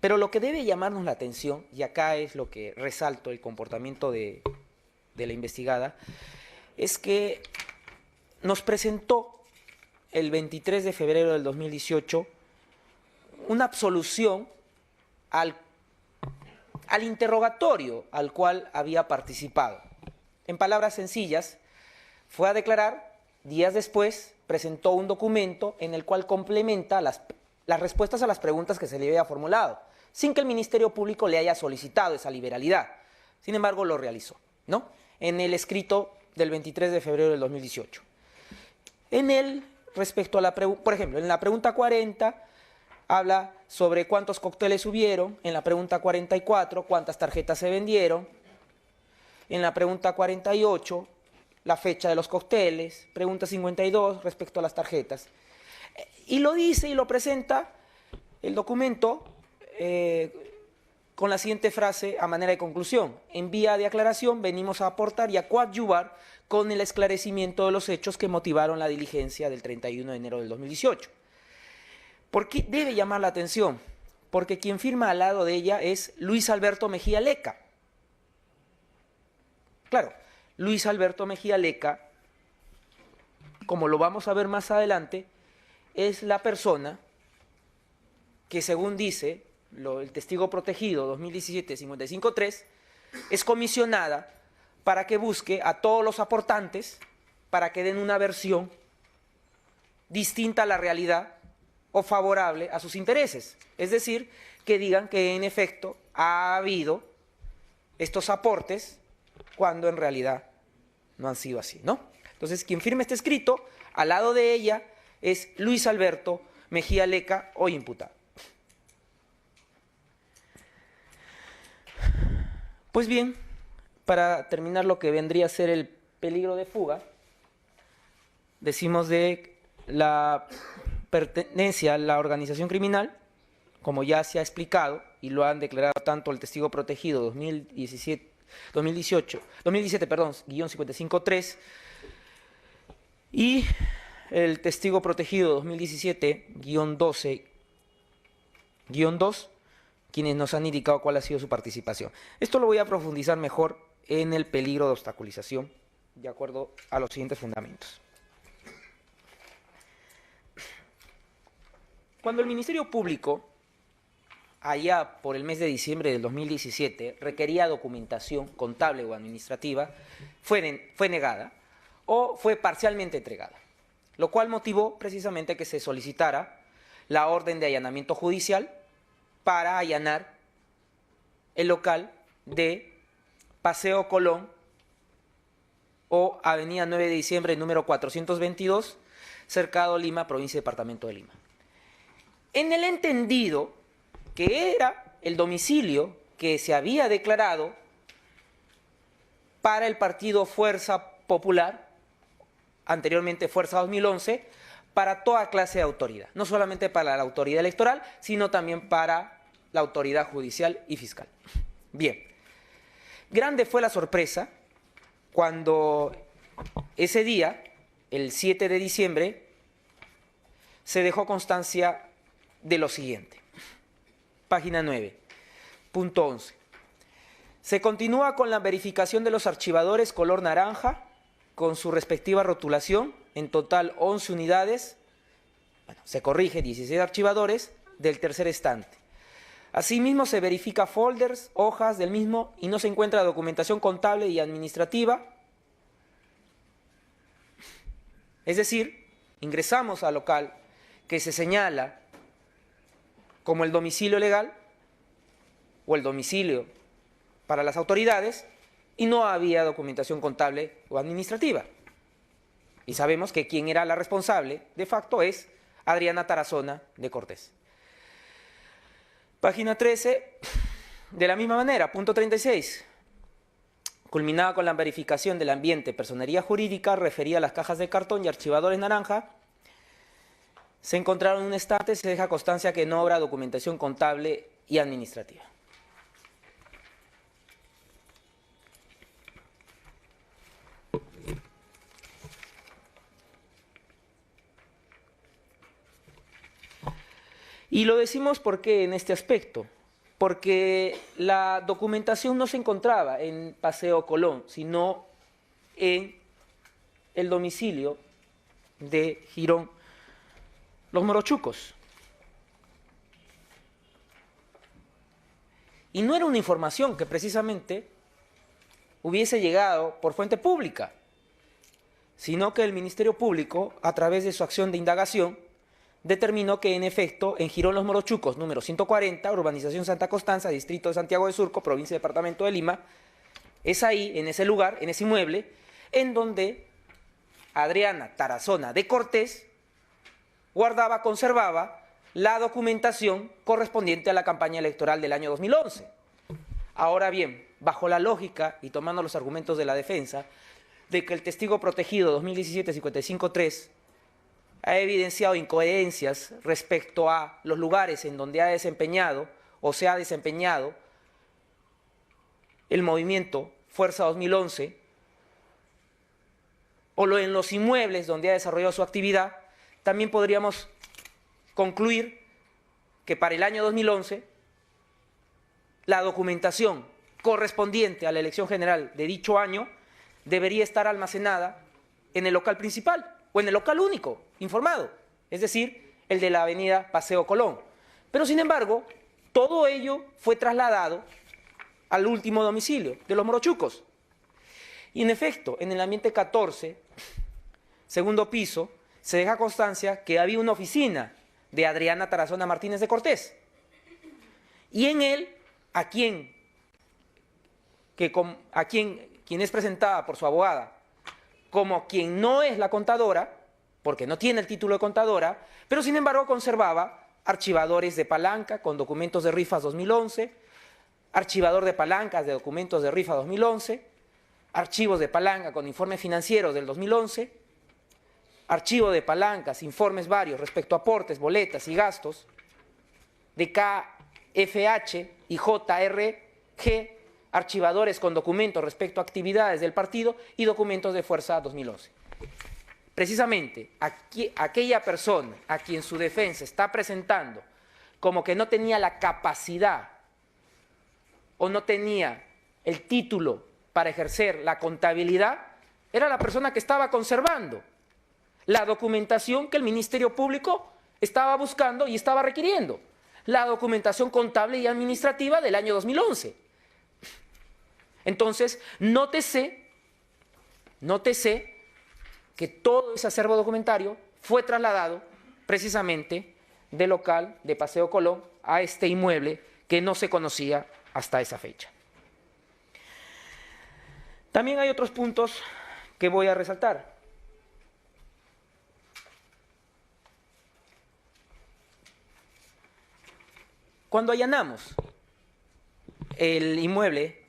Pero lo que debe llamarnos la atención, y acá es lo que resalto el comportamiento de la investigada, es que nos presentó el 23 de febrero del 2018 una absolución al interrogatorio al cual había participado. En palabras sencillas, fue a declarar, días después presentó un documento en el cual complementa las respuestas a las preguntas que se le había formulado, sin que el Ministerio Público le haya solicitado esa liberalidad. Sin embargo, lo realizó, ¿no? En el escrito del 23 de febrero del 2018. En él, respecto a la pregunta, por ejemplo, en la pregunta 40, habla sobre cuántos cócteles hubieron, en la pregunta 44, cuántas tarjetas se vendieron, en la pregunta 48, la fecha de los cócteles, pregunta 52, respecto a las tarjetas. Y lo dice y lo presenta el documento con la siguiente frase a manera de conclusión: en vía de aclaración venimos a aportar y a coadyuvar con el esclarecimiento de los hechos que motivaron la diligencia del 31 de enero del 2018. ¿Por qué debe llamar la atención? Porque quien firma al lado de ella es Luis Alberto Mejía Leca. Claro, Luis Alberto Mejía Leca, como lo vamos a ver más adelante, es la persona que, según dice el testigo protegido 2017-553, es comisionada para que busque a todos los aportantes para que den una versión distinta a la realidad o favorable a sus intereses. Es decir, que digan que en efecto ha habido estos aportes cuando en realidad no han sido así, ¿no? Entonces, quien firma este escrito, al lado de ella, es Luis Alberto Mejía Leca, hoy imputado. Pues bien, para terminar lo que vendría a ser el peligro de fuga, decimos de la pertenencia a la organización criminal, como ya se ha explicado y lo han declarado tanto el testigo protegido 2017-55-3 y el testigo protegido 2017-12-2, quienes nos han indicado cuál ha sido su participación. Esto lo voy a profundizar mejor en el peligro de obstaculización, de acuerdo a los siguientes fundamentos. Cuando el Ministerio Público, allá por el mes de diciembre del 2017, requería documentación contable o administrativa, fue negada o fue parcialmente entregada, lo cual motivó precisamente que se solicitara la orden de allanamiento judicial para allanar el local de Paseo Colón o Avenida 9 de Diciembre, número 422, Cercado Lima, provincia y departamento de Lima. En el entendido que era el domicilio que se había declarado para el partido Fuerza Popular, anteriormente Fuerza 2011, para toda clase de autoridad, no solamente para la autoridad electoral, sino también para la autoridad judicial y fiscal. Bien, grande fue la sorpresa cuando ese día, el 7 de diciembre, se dejó constancia de lo siguiente. Página 9, punto 11. Se continúa con la verificación de los archivadores color naranja con su respectiva rotulación, en total 11 unidades, bueno, se corrige 16 archivadores del tercer estante. Asimismo se verifica folders, hojas del mismo y no se encuentra documentación contable y administrativa. Es decir, ingresamos al local que se señala como el domicilio legal o el domicilio para las autoridades y no había documentación contable o administrativa. Y sabemos que quien era la responsable de facto es Adriana Tarazona de Cortés. Página 13, de la misma manera, punto 36. Culminada con la verificación del ambiente, personería jurídica referida a las cajas de cartón y archivadores naranja, se encontraron en un estante, se deja constancia que no habrá documentación contable y administrativa. Y lo decimos porque en este aspecto, porque la documentación no se encontraba en Paseo Colón, sino en el domicilio de Girón los morochucos. Y no era una información que precisamente hubiese llegado por fuente pública, sino que el Ministerio Público, a través de su acción de indagación, determinó que en efecto en Girón Los Morochucos, número 140, urbanización Santa Constanza, distrito de Santiago de Surco, provincia y departamento de Lima, es ahí, en ese lugar, en ese inmueble, en donde Adriana Tarazona de Cortés guardaba, conservaba la documentación correspondiente a la campaña electoral del año 2011. Ahora bien, bajo la lógica y tomando los argumentos de la defensa, de que el testigo protegido 2017-55-3 ha evidenciado incoherencias respecto a los lugares en donde ha desempeñado o se ha desempeñado el movimiento Fuerza 2011, o en los inmuebles donde ha desarrollado su actividad, también podríamos concluir que para el año 2011 la documentación correspondiente a la elección general de dicho año debería estar almacenada en el local principal o en el local único, informado, es decir, el de la avenida Paseo Colón. Pero sin embargo, todo ello fue trasladado al último domicilio de los morochucos. Y en efecto, en el ambiente 14, segundo piso, se deja constancia que había una oficina de Adriana Tarazona Martínez de Cortés. Y en él, quien es presentada por su abogada como quien no es la contadora, porque no tiene el título de contadora, pero sin embargo conservaba archivadores de palanca con documentos de rifas 2011, archivador de palancas de documentos de rifa 2011, archivos de palanca con informes financieros del 2011, archivo de palancas, informes varios respecto a aportes, boletas y gastos de KFH y JRG, archivadores con documentos respecto a actividades del partido y documentos de Fuerza 2011. Precisamente, aquella persona a quien su defensa está presentando como que no tenía la capacidad o no tenía el título para ejercer la contabilidad, era la persona que estaba conservando la documentación que el Ministerio Público estaba buscando y estaba requiriendo, la documentación contable y administrativa del año 2011. Entonces, nótese que todo ese acervo documentario fue trasladado precisamente del local de Paseo Colón a este inmueble que no se conocía hasta esa fecha. También hay otros puntos que voy a resaltar. Cuando allanamos el inmueble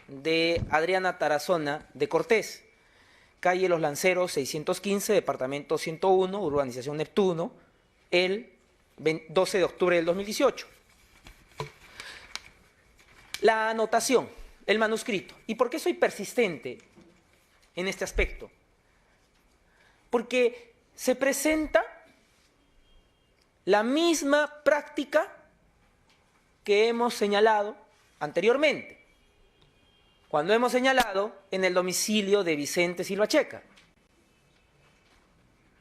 de Adriana Tarazona de Cortés, calle Los Lanceros 615, departamento 101, urbanización Neptuno, el 12 de octubre del 2018. La anotación, el manuscrito. ¿Y por qué soy persistente en este aspecto? Porque se presenta la misma práctica que hemos señalado anteriormente, cuando hemos señalado en el domicilio de Vicente Silva Checa,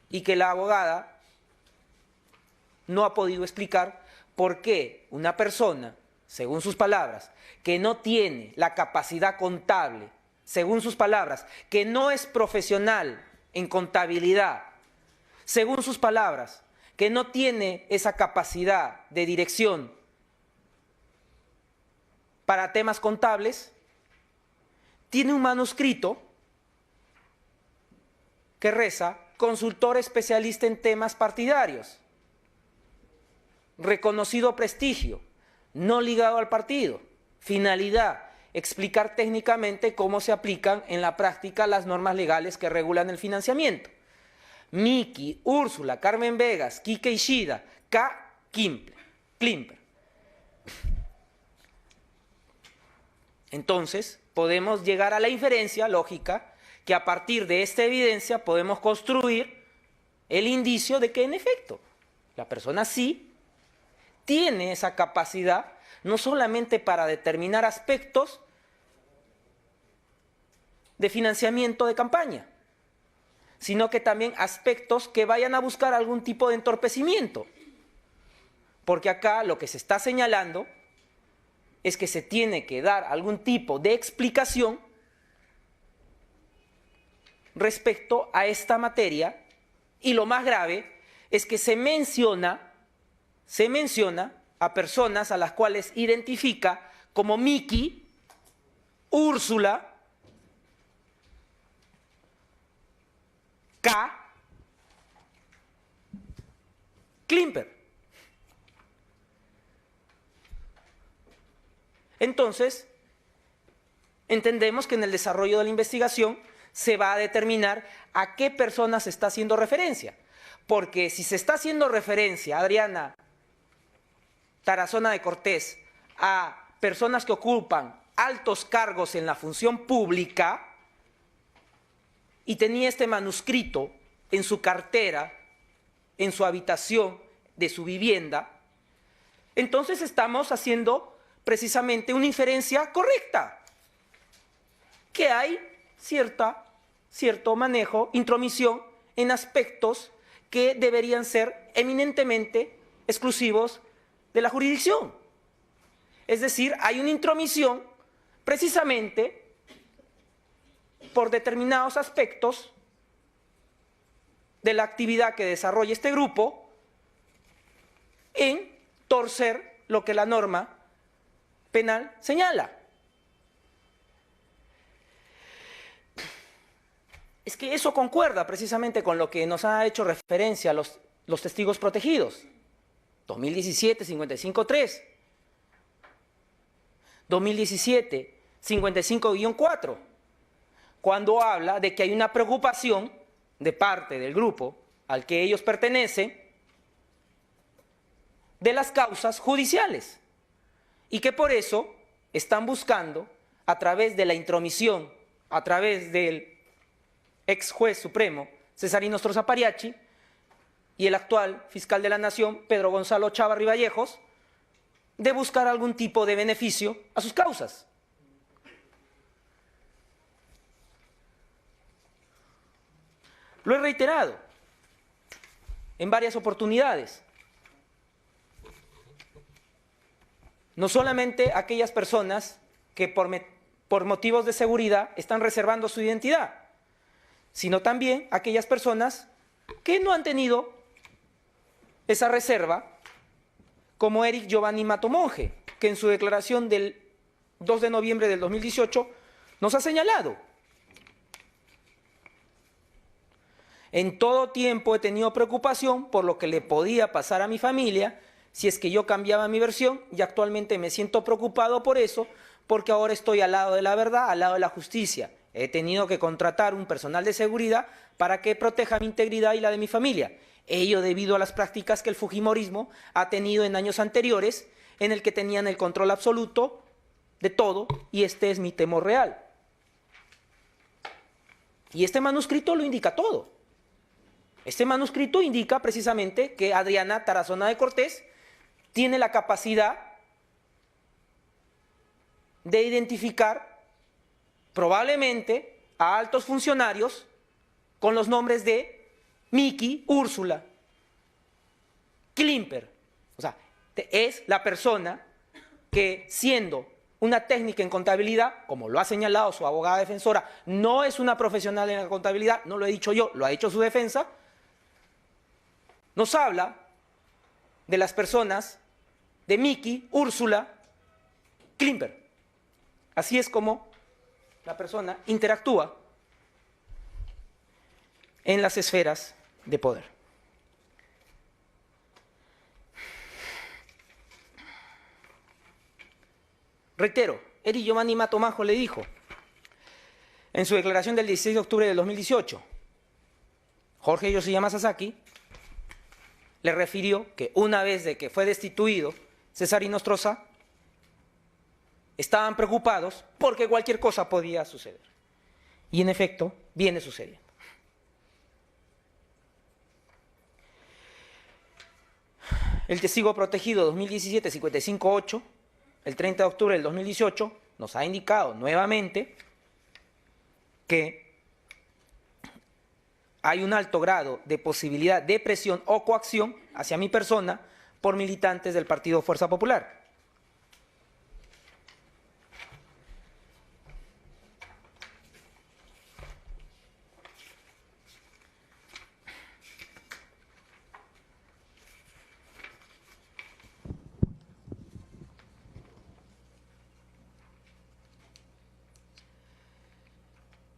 y que la abogada no ha podido explicar por qué una persona, según sus palabras, que no tiene la capacidad contable, según sus palabras, que no es profesional en contabilidad, según sus palabras, que no tiene esa capacidad de dirección para temas contables, tiene un manuscrito que reza consultor especialista en temas partidarios, reconocido prestigio, no ligado al partido, finalidad, explicar técnicamente cómo se aplican en la práctica las normas legales que regulan el financiamiento. Miki, Úrsula, Carmen Vegas, Kike Ishida, K. Klimper. Entonces, podemos llegar a la inferencia lógica que a partir de esta evidencia podemos construir el indicio de que en efecto la persona sí tiene esa capacidad no solamente para determinar aspectos de financiamiento de campaña, sino que también aspectos que vayan a buscar algún tipo de entorpecimiento. Porque acá lo que se está señalando es que se tiene que dar algún tipo de explicación respecto a esta materia, y lo más grave es que se menciona a personas a las cuales identifica como Miki, Úrsula, K, Klimper. Entonces, entendemos que en el desarrollo de la investigación se va a determinar a qué personas se está haciendo referencia. Porque si se está haciendo referencia, Adriana Tarazona de Cortés, a personas que ocupan altos cargos en la función pública y tenía este manuscrito en su cartera, en su habitación de su vivienda, entonces estamos haciendo precisamente una inferencia correcta, que hay cierto manejo, intromisión en aspectos que deberían ser eminentemente exclusivos de la jurisdicción. Es decir, hay una intromisión precisamente por determinados aspectos de la actividad que desarrolla este grupo en torcer lo que la norma penal señala. Es que eso concuerda precisamente con lo que nos ha hecho referencia los testigos protegidos. 2017, 55.3. 2017, 55-4. Cuando habla de que hay una preocupación de parte del grupo al que ellos pertenecen de las causas judiciales y que por eso están buscando, a través de la intromisión, a través del ex juez supremo Cesarino Stroza Pariachi y el actual fiscal de la Nación, Pedro Gonzalo Chávarri Vallejos, de buscar algún tipo de beneficio a sus causas. Lo he reiterado en varias oportunidades. No solamente aquellas personas que por motivos de seguridad están reservando su identidad, sino también aquellas personas que no han tenido esa reserva, como Eric Giovanni Matomonje, que en su declaración del 2 de noviembre del 2018 nos ha señalado: en todo tiempo he tenido preocupación por lo que le podía pasar a mi familia si es que yo cambiaba mi versión, y actualmente me siento preocupado por eso, porque ahora estoy al lado de la verdad, al lado de la justicia. He tenido que contratar un personal de seguridad para que proteja mi integridad y la de mi familia. Ello debido a las prácticas que el fujimorismo ha tenido en años anteriores, en el que tenían el control absoluto de todo, y este es mi temor real. Y este manuscrito lo indica todo. Este manuscrito indica precisamente que Adriana Tarazona de Cortés tiene la capacidad de identificar probablemente a altos funcionarios con los nombres de Miki, Úrsula, Klimper. O sea, es la persona que, siendo una técnica en contabilidad, como lo ha señalado su abogada defensora, no es una profesional en la contabilidad, no lo he dicho yo, lo ha dicho su defensa, nos habla de las personas de Miki, Úrsula, Klimper. Así es como la persona interactúa en las esferas de poder. Reitero, Eric Giovanni Matomonje le dijo en su declaración del 16 de octubre del 2018, Jorge Yoshiyama Sasaki le refirió que una vez de que fue destituido Cesarino Stroza, estaban preocupados porque cualquier cosa podía suceder. Y en efecto, viene sucediendo. El testigo protegido 2017-55-8, el 30 de octubre del 2018, nos ha indicado nuevamente que hay un alto grado de posibilidad de presión o coacción hacia mi persona por militantes del Partido Fuerza Popular.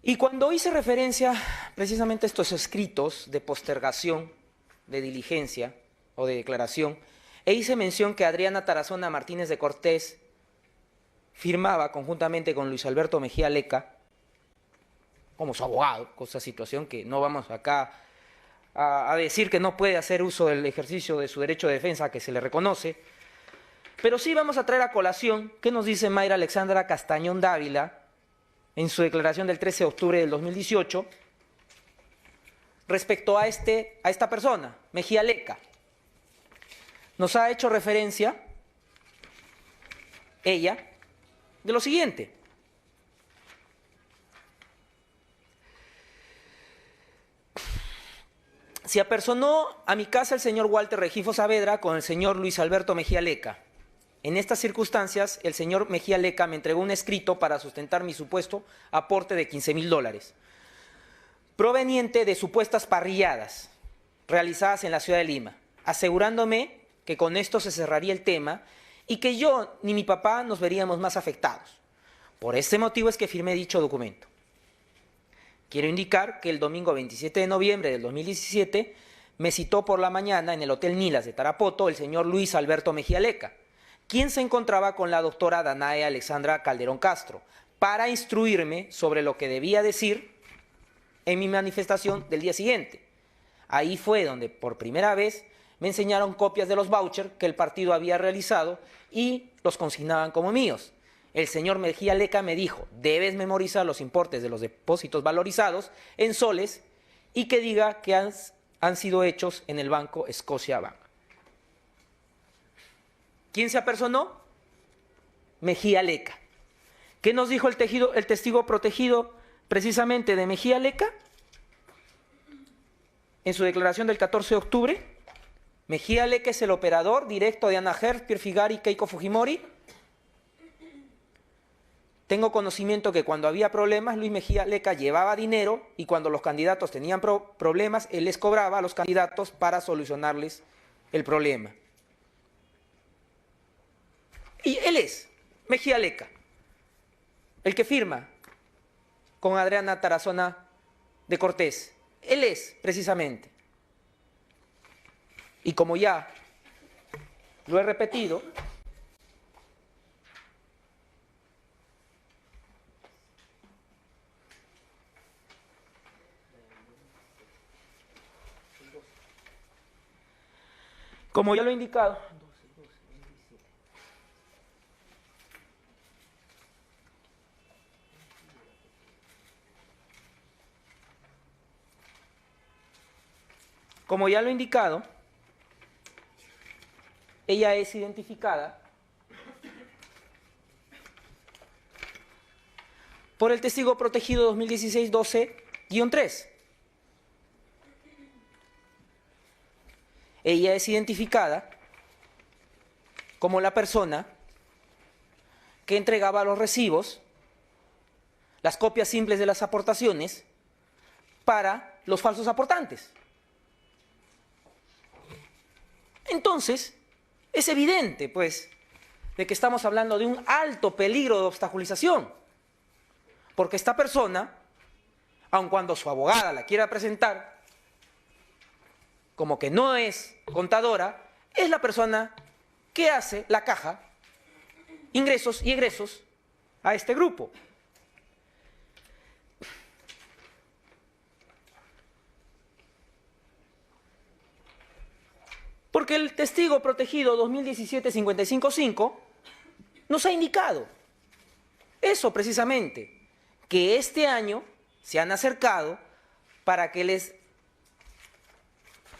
Y cuando hice referencia precisamente a estos escritos de postergación, de diligencia o de declaración, e hice mención que Adriana Tarazona Martínez de Cortés firmaba conjuntamente con Luis Alberto Mejía Leca, como su abogado, cosa situación que no vamos acá a decir que no puede hacer uso del ejercicio de su derecho de defensa que se le reconoce, pero sí vamos a traer a colación qué nos dice Mayra Alexandra Castañón Dávila en su declaración del 13 de octubre del 2018, respecto a esta persona, Mejía Leca. Nos ha hecho referencia, ella, de lo siguiente. Se apersonó a mi casa el señor Walter Regifo Saavedra con el señor Luis Alberto Mejía Leca. En estas circunstancias, el señor Mejía Leca me entregó un escrito para sustentar mi supuesto aporte de $15.000, proveniente de supuestas parrilladas realizadas en la ciudad de Lima, asegurándome que con esto se cerraría el tema y que yo ni mi papá nos veríamos más afectados. Por este motivo es que firmé dicho documento. Quiero indicar que el domingo 27 de noviembre del 2017 me citó por la mañana en el Hotel Nilas de Tarapoto el señor Luis Alberto Mejía Leca, quien se encontraba con la doctora Danae Alexandra Calderón Castro, para instruirme sobre lo que debía decir en mi manifestación del día siguiente. Ahí fue donde por primera vez me enseñaron copias de los vouchers que el partido había realizado y los consignaban como míos. El señor Mejía Leca me dijo, debes memorizar los importes de los depósitos valorizados en soles y que diga que han sido hechos en el banco Scotia Bank. ¿Quién se apersonó? Mejía Leca. ¿Qué nos dijo el testigo protegido precisamente de Mejía Leca? En su declaración del 14 de octubre, Mejía Leca es el operador directo de Ana Hertz, Pierre Figari y Keiko Fujimori. Tengo conocimiento que cuando había problemas, Luis Mejía Leca llevaba dinero y cuando los candidatos tenían problemas, él les cobraba a los candidatos para solucionarles el problema. Y él es Mejía Leca, el que firma con Adriana Tarazona de Cortés. Él es, precisamente. Y como ya lo he repetido, como ya lo he indicado, ella es identificada por el testigo protegido 2016-12-3. Ella es identificada como la persona que entregaba los recibos, las copias simples de las aportaciones, para los falsos aportantes. Entonces, es evidente, pues, de que estamos hablando de un alto peligro de obstaculización, porque esta persona, aun cuando su abogada la quiera presentar como que no es contadora, es la persona que hace la caja, ingresos y egresos a este grupo. Porque el testigo protegido 2017-55-5 nos ha indicado eso precisamente, que este año se han acercado para que les,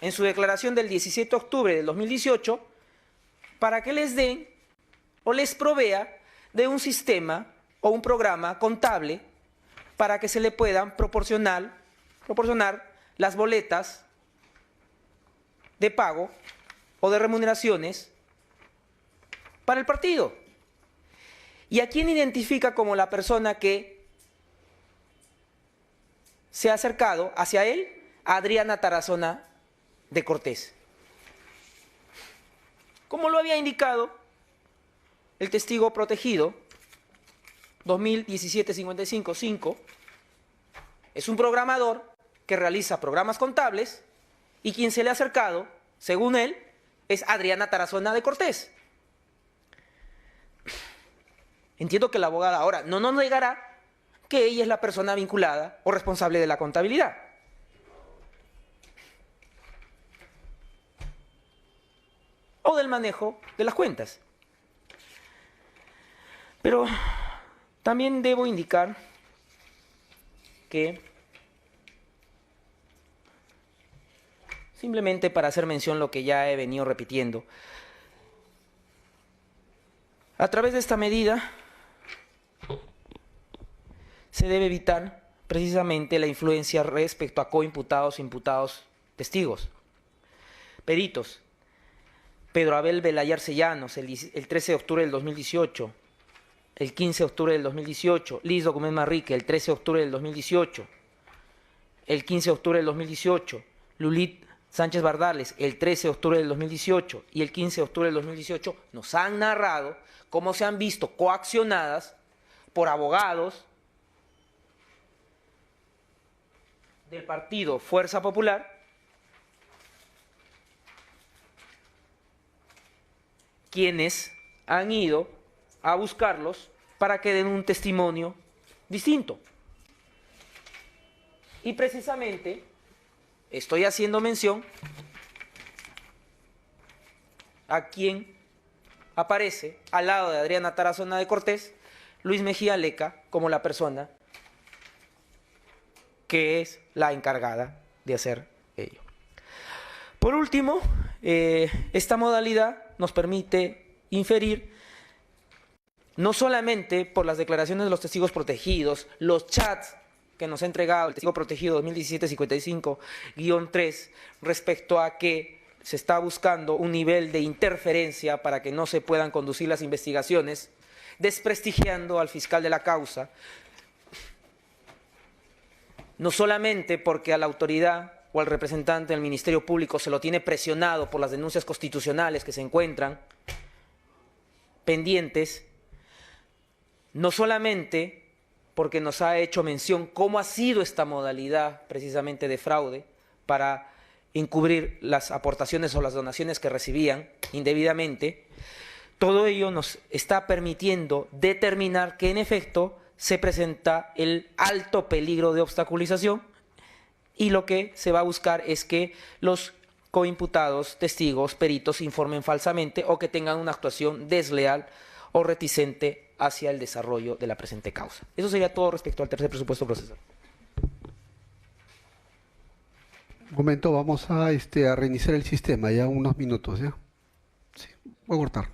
en su declaración del 17 de octubre del 2018, para que les den o les provea de un sistema o un programa contable para que se le puedan proporcionar las boletas de pago o de remuneraciones para el partido. ¿Y a quién identifica como la persona que se ha acercado hacia él? A Adriana Tarazona de Cortés. Como lo había indicado el testigo protegido 2017-55-5, es un programador que realiza programas contables y quien se le ha acercado, según él, es Adriana Tarazona de Cortés. Entiendo que la abogada ahora no nos negará que ella es la persona vinculada o responsable de la contabilidad. O del manejo de las cuentas. Pero también debo indicar que, simplemente para hacer mención lo que ya he venido repitiendo, a través de esta medida se debe evitar precisamente la influencia respecto a coimputados, imputados, testigos, peritos. Pedro Abel Belayar Sellanos, el 13 de octubre del 2018, el 15 de octubre del 2018, Liz Document Manrique, el 13 de octubre del 2018, el 15 de octubre del 2018, Lulit Sánchez Bardales, el 13 de octubre del 2018 y el 15 de octubre del 2018, nos han narrado cómo se han visto coaccionadas por abogados del partido Fuerza Popular, quienes han ido a buscarlos para que den un testimonio distinto. Y precisamente estoy haciendo mención a quien aparece al lado de Adriana Tarazona de Cortés, Luis Mejía Leca, como la persona que es la encargada de hacer ello. Por último, esta modalidad nos permite inferir, no solamente por las declaraciones de los testigos protegidos, los chats que nos ha entregado el testigo protegido 2017-55-3 respecto a que se está buscando un nivel de interferencia para que no se puedan conducir las investigaciones, desprestigiando al fiscal de la causa, no solamente porque a la autoridad o al representante del Ministerio Público se lo tiene presionado por las denuncias constitucionales que se encuentran pendientes, no solamente porque nos ha hecho mención cómo ha sido esta modalidad precisamente de fraude para encubrir las aportaciones o las donaciones que recibían indebidamente, todo ello nos está permitiendo determinar que en efecto se presenta el alto peligro de obstaculización y lo que se va a buscar es que los coimputados, testigos, peritos informen falsamente o que tengan una actuación desleal o reticente hacia el desarrollo de la presente causa. Eso sería todo respecto al tercer presupuesto procesal. Un momento, vamos a reiniciar el sistema, ya unos minutos, ¿ya? Sí, voy a cortar.